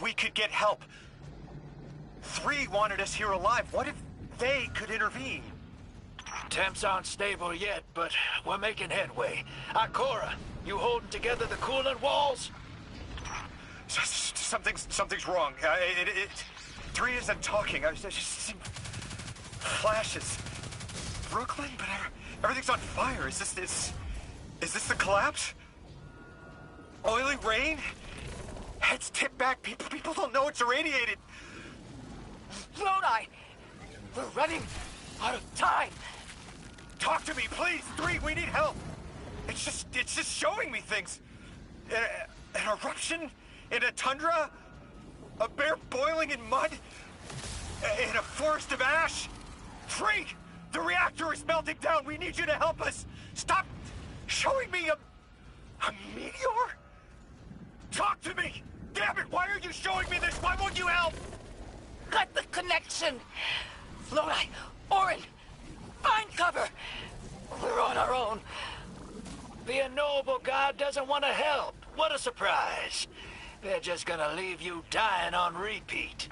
if we could get help? 3 wanted us here alive. What if they could intervene? Temps aren't stable yet, but we're making headway. Ikora, you holding together the coolant walls? Something's wrong. 3 isn't talking. I just see flashes. Brooklyn, but everything's on fire. Is this the collapse? Oily rain? Heads tipped back. People don't know it's irradiated. Lodi! We're running out of time! Talk to me, please! 3, we need help! It's just showing me things. An eruption in a tundra? A bear boiling in mud? In a forest of ash? 3! The reactor is melting down! We need you to help us! Stop showing me a meteor? Talk to me! Damn it, why are you showing me this? Why won't you help? Cut the connection! Lodi, Orin, find cover! We're on our own. The unknowable god doesn't want to help. What a surprise. They're just gonna leave you dying on repeat.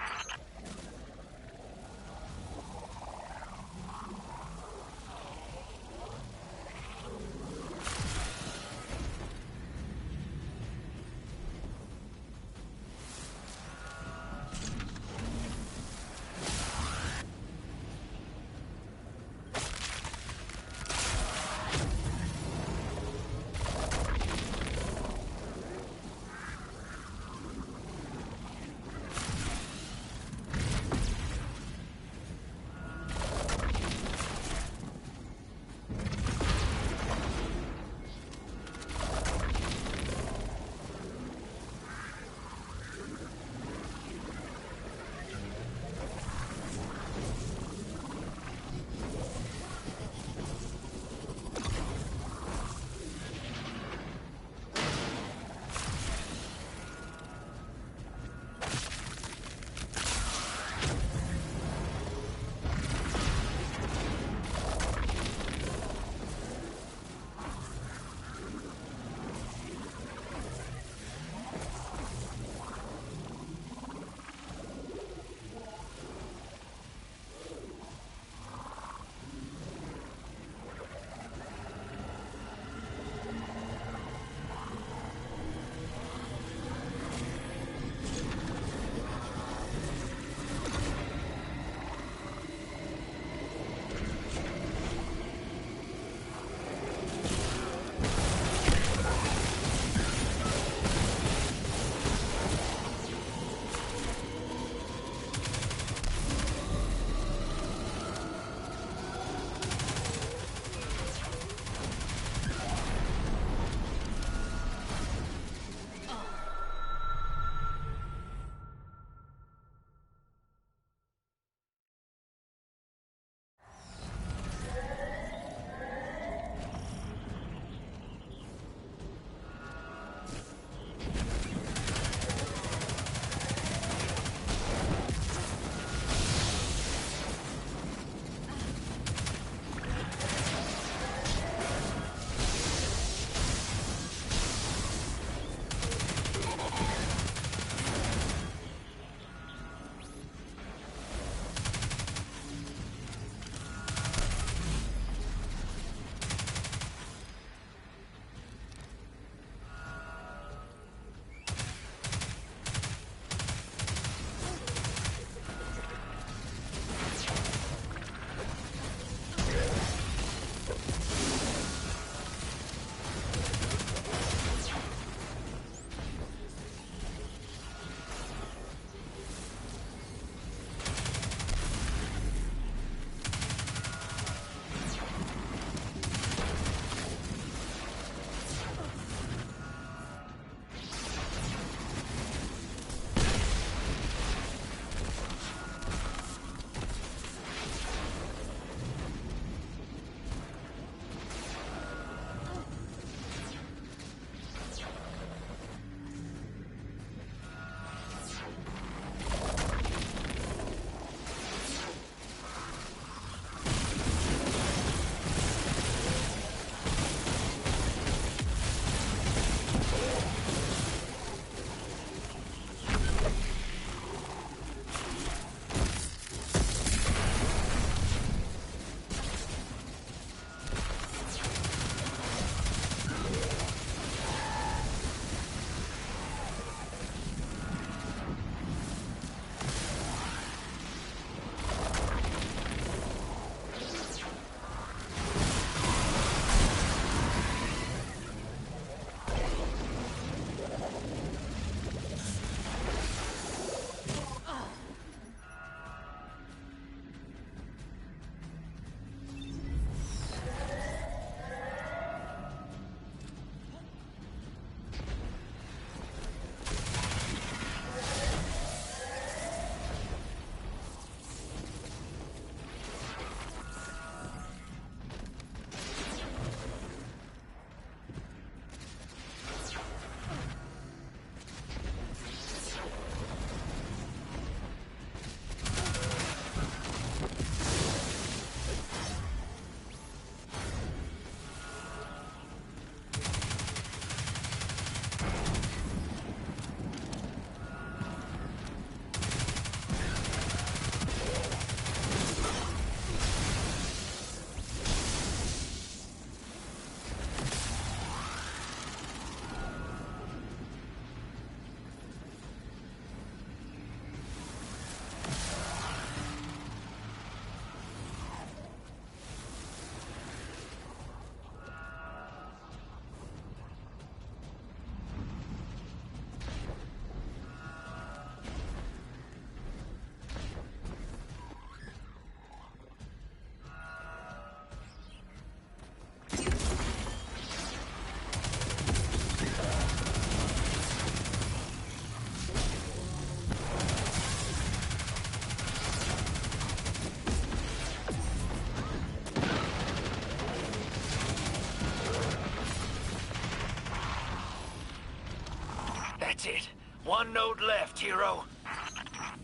That's it. One node left, hero.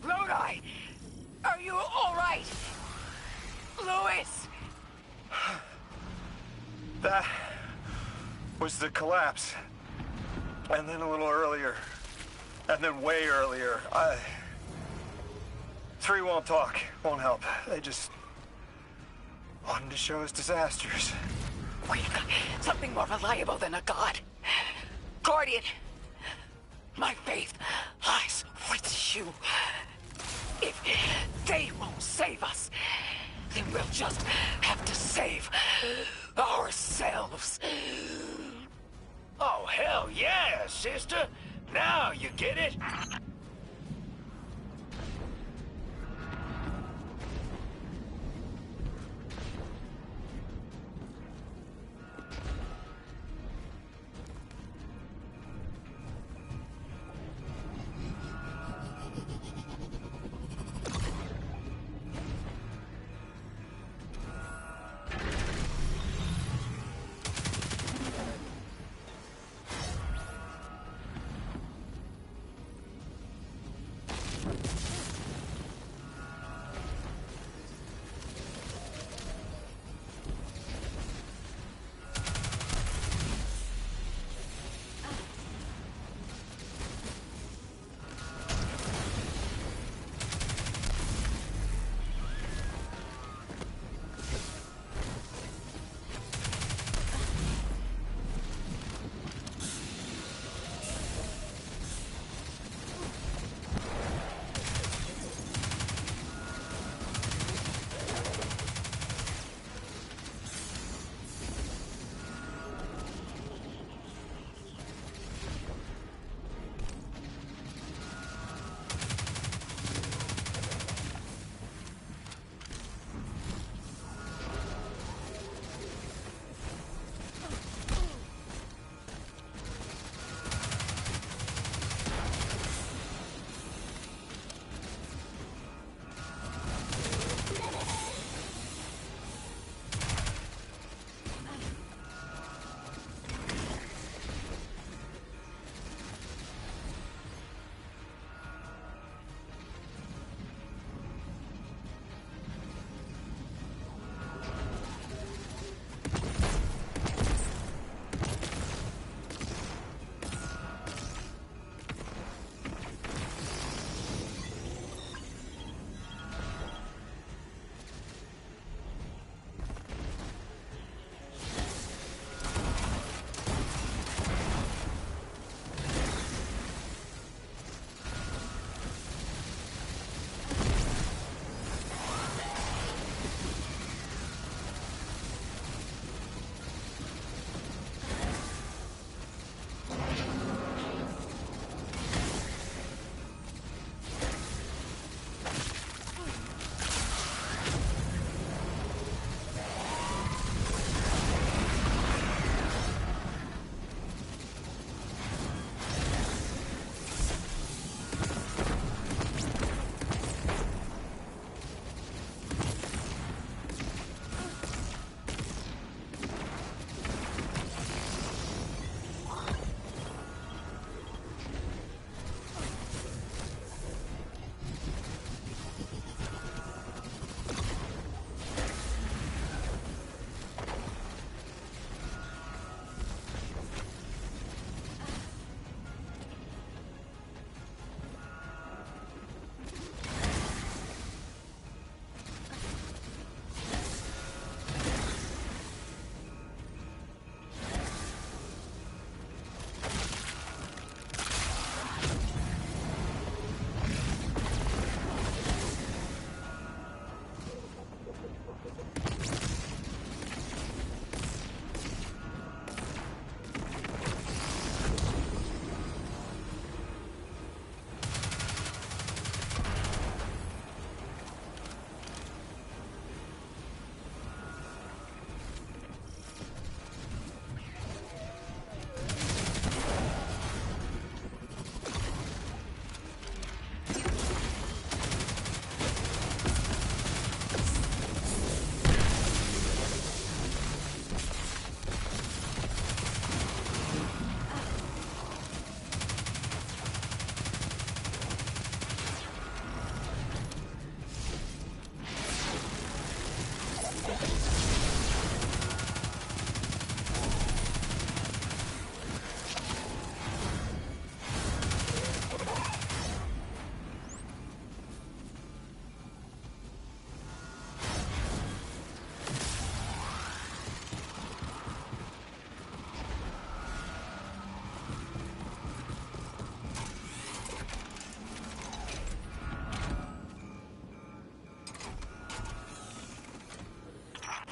Lodi! Are you alright? Louis! That was the collapse. And then a little earlier. And then way earlier. 3 won't talk, won't help. They just wanted to show us disasters. We've got something more reliable than a god. Guardian, my faith lies with you. If they won't save us, then we'll just have to save ourselves. Oh, hell yeah, sister. Now you get it.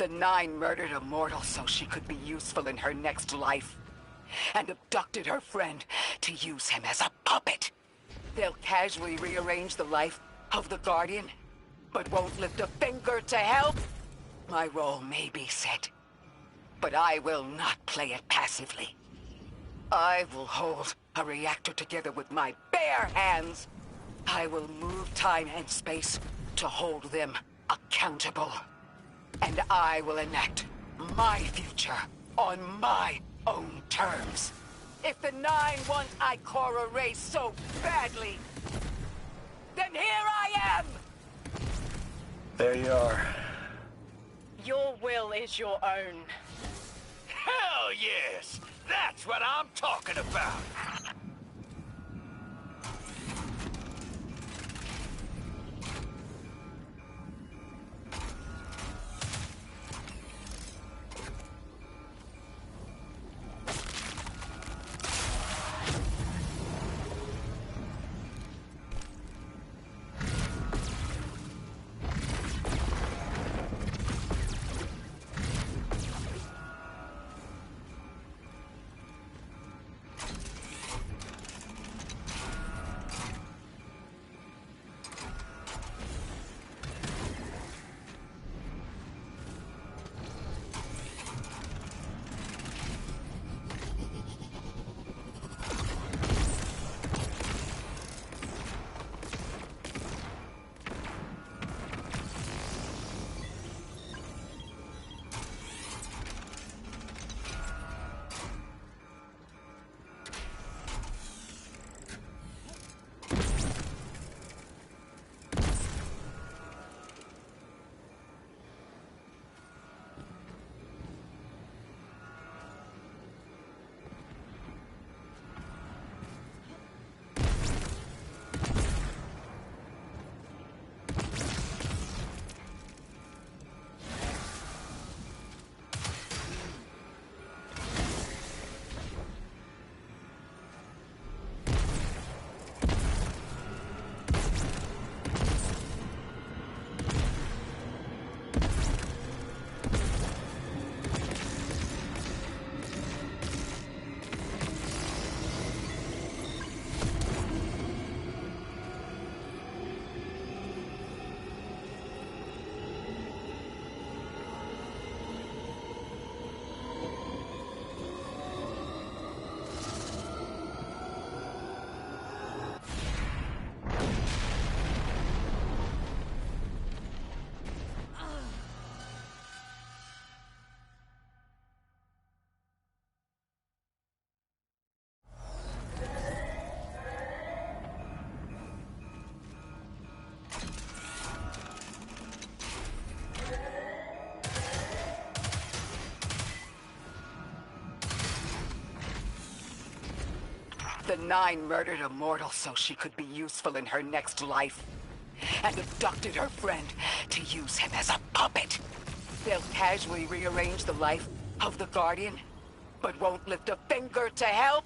The Nine murdered a mortal so she could be useful in her next life, and abducted her friend to use him as a puppet. They'll casually rearrange the life of the Guardian, but won't lift a finger to help. My role may be set, but I will not play it passively. I will hold a reactor together with my bare hands. I will move time and space to hold them accountable. And I will enact my future on my own terms. If the Nine want Ikora erased so badly, then here I am! There you are. Your will is your own. Hell yes! That's what I'm talking about! The Nine murdered a mortal so she could be useful in her next life, and abducted her friend to use him as a puppet. They'll casually rearrange the life of the Guardian, but won't lift a finger to help.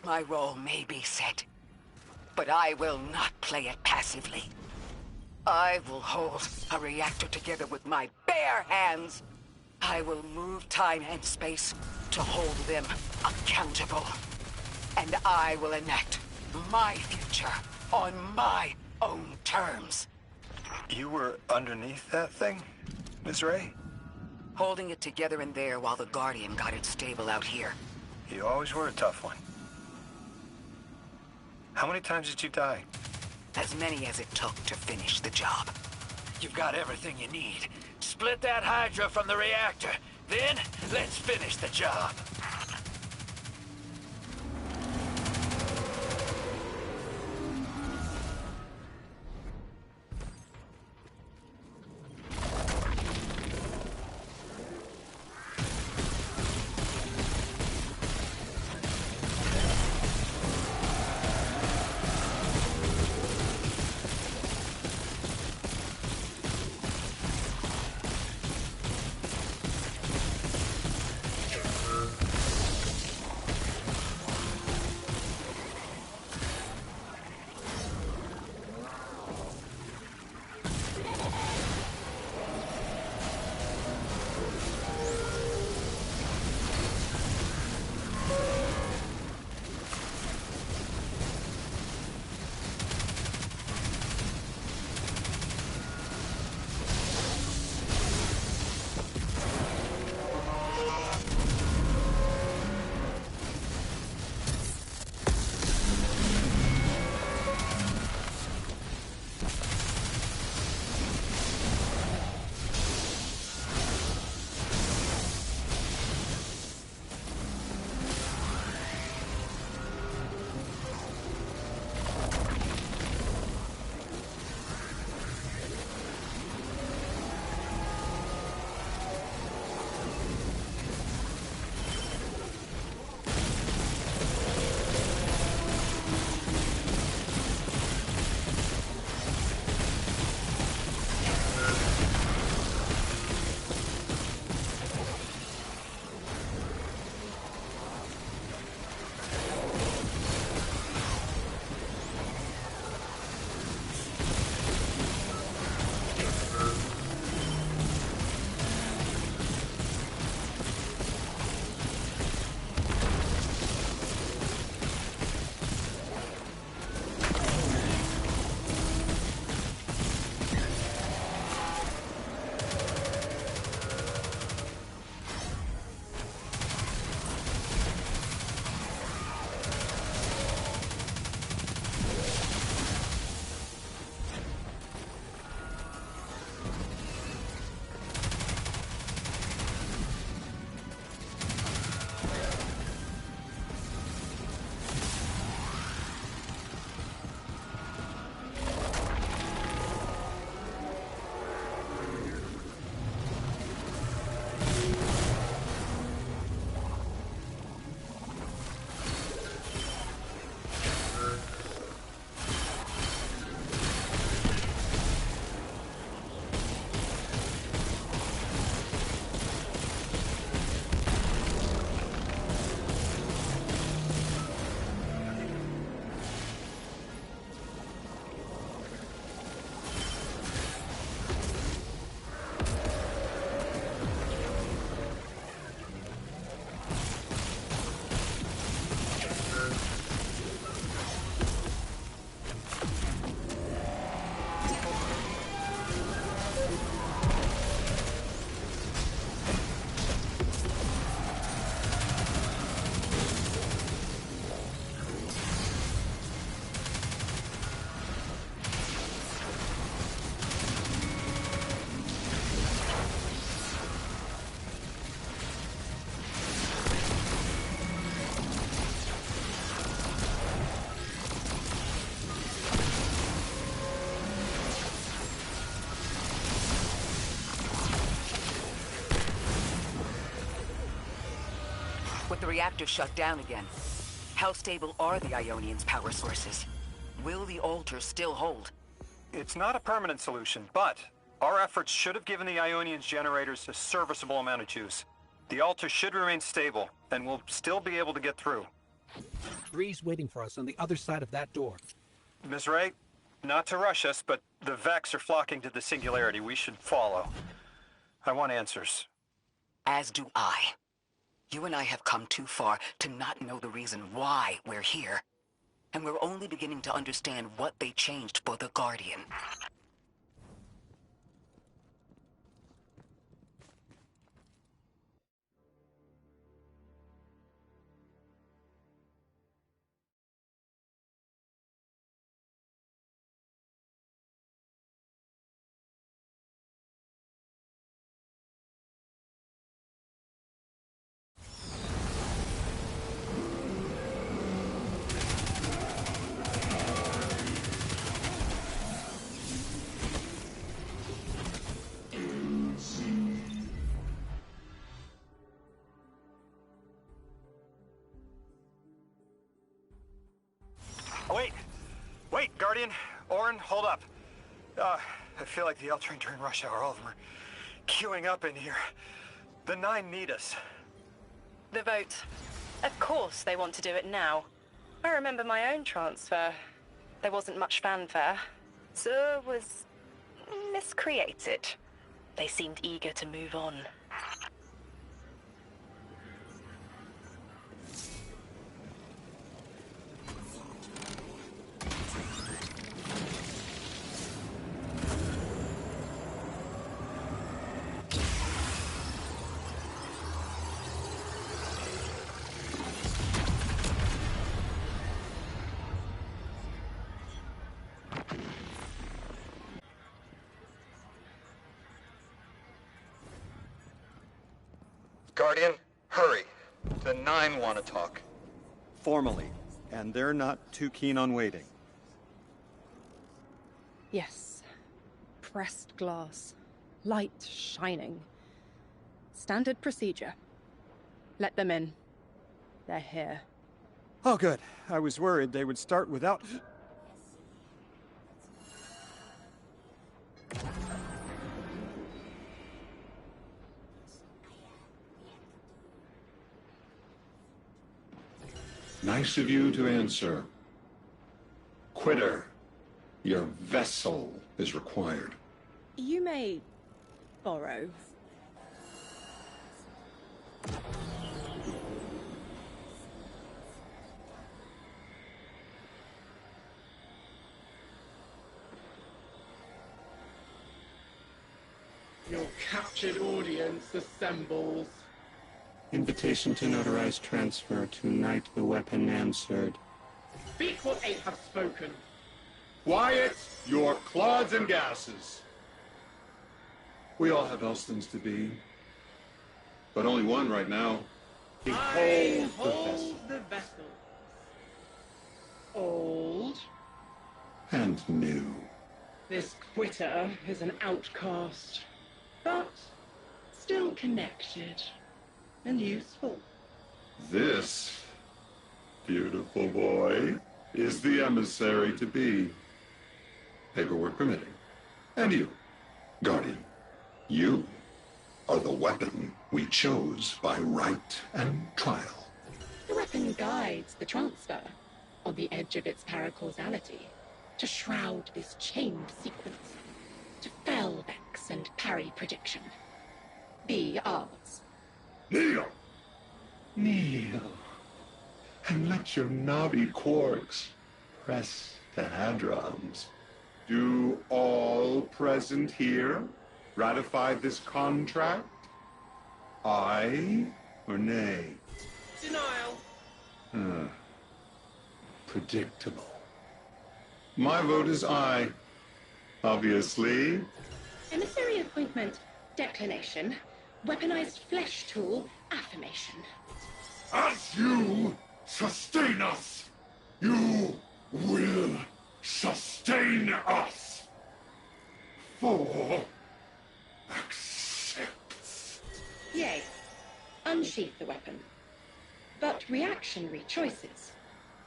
My role may be set, but I will not play it passively. I will hold a reactor together with my bare hands. I will move time and space to hold them accountable. And I will enact my future on my own terms. You were underneath that thing, Ms. Ray? Holding it together in there while the Guardian got it stable out here. You always were a tough one. How many times did you die? As many as it took to finish the job. You've got everything you need. Split that Hydra from the reactor. Then, let's finish the job. but the reactor shut down again. How stable are the Ionians' power sources? Will the altar still hold? It's not a permanent solution, but our efforts should have given the Ionians generators a serviceable amount of juice. The altar should remain stable, and we'll still be able to get through. 3's waiting for us on the other side of that door. Ms. Ray, not to rush us, but the Vex are flocking to the Singularity. We should follow. I want answers. As do I. You and I have come too far to not know the reason why we're here. And we're only beginning to understand what they changed for the Guardian. Wait, Guardian. Orin, hold up. I feel like the L train during rush hour. All of them are queuing up in here. The 9 need us. The vote. Of course they want to do it now. I remember my own transfer. There wasn't much fanfare. So was miscreated. They seemed eager to move on. Guardian, hurry. The 9 want to talk. Formally, and they're not too keen on waiting. Yes. Pressed glass. Light shining. Standard procedure. Let them in. They're here. Oh, good. I was worried they would start without... Nice of you to answer. Quitter, your vessel is required. You may borrow. Your captured audience assembles. Invitation to notarize transfer. Tonight the weapon answered. Speak what 8 have spoken. Quiet your clods and gases. We all have Elstons to be, but only one right now. I hold the vessel. Old. And new. This quitter is an outcast, but still connected and useful. This beautiful boy is the emissary to be. Paperwork permitting. And you, Guardian, you are the weapon we chose by right and trial. The weapon guides the transfer on the edge of its paracausality to shroud this chained sequence, to fell Vex and parry prediction. Be ours. Kneel! Kneel. And let your Navi quarks press the hadrons. Do all present here ratify this contract? Aye or nay? Denial. Predictable. My vote is aye. Obviously. Emissary appointment, declination. Weaponized flesh tool, affirmation. As you sustain us, you will sustain us. 4 accepts. Yea. Unsheath the weapon. but reactionary choices.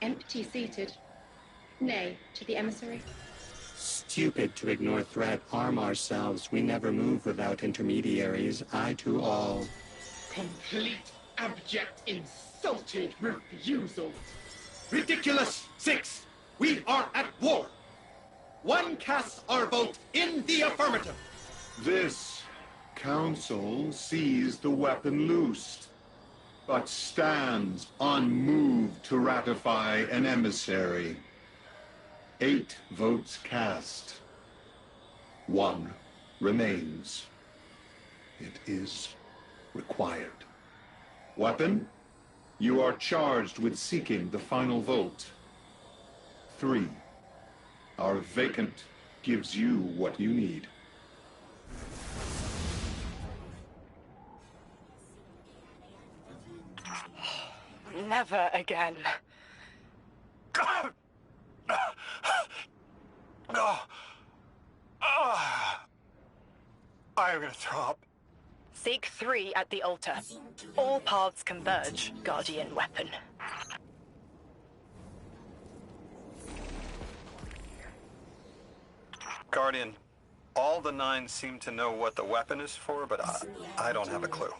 Empty-seated. Nay to the emissary. Stupid to ignore threat, arm ourselves. We never move without intermediaries, eye to all. Complete, abject, insulted refusal. Ridiculous! 6! We are at war! One casts our vote in the affirmative. This council sees the weapon loosed, but stands unmoved to ratify an emissary. 8 votes cast. 1 remains. It is required. Weapon, you are charged with seeking the final vote. 3. Our vacant gives you what you need. Never again. I'm gonna throw up. Seek 3 at the altar. All paths converge, Guardian Weapon. Guardian, all the 9 seem to know what the weapon is for, but I don't have a clue.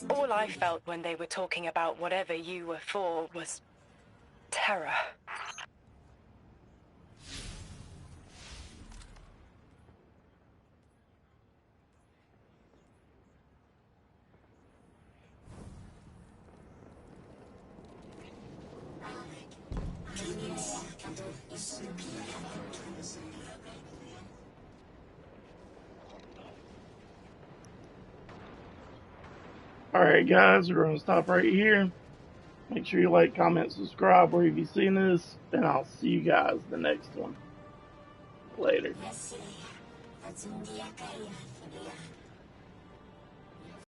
All I felt when they were talking about whatever you were for was terror. Alright guys, we're going to stop right here. Make sure you like, comment, subscribe wherever you've seen this, and I'll see you guys in the next one. Later.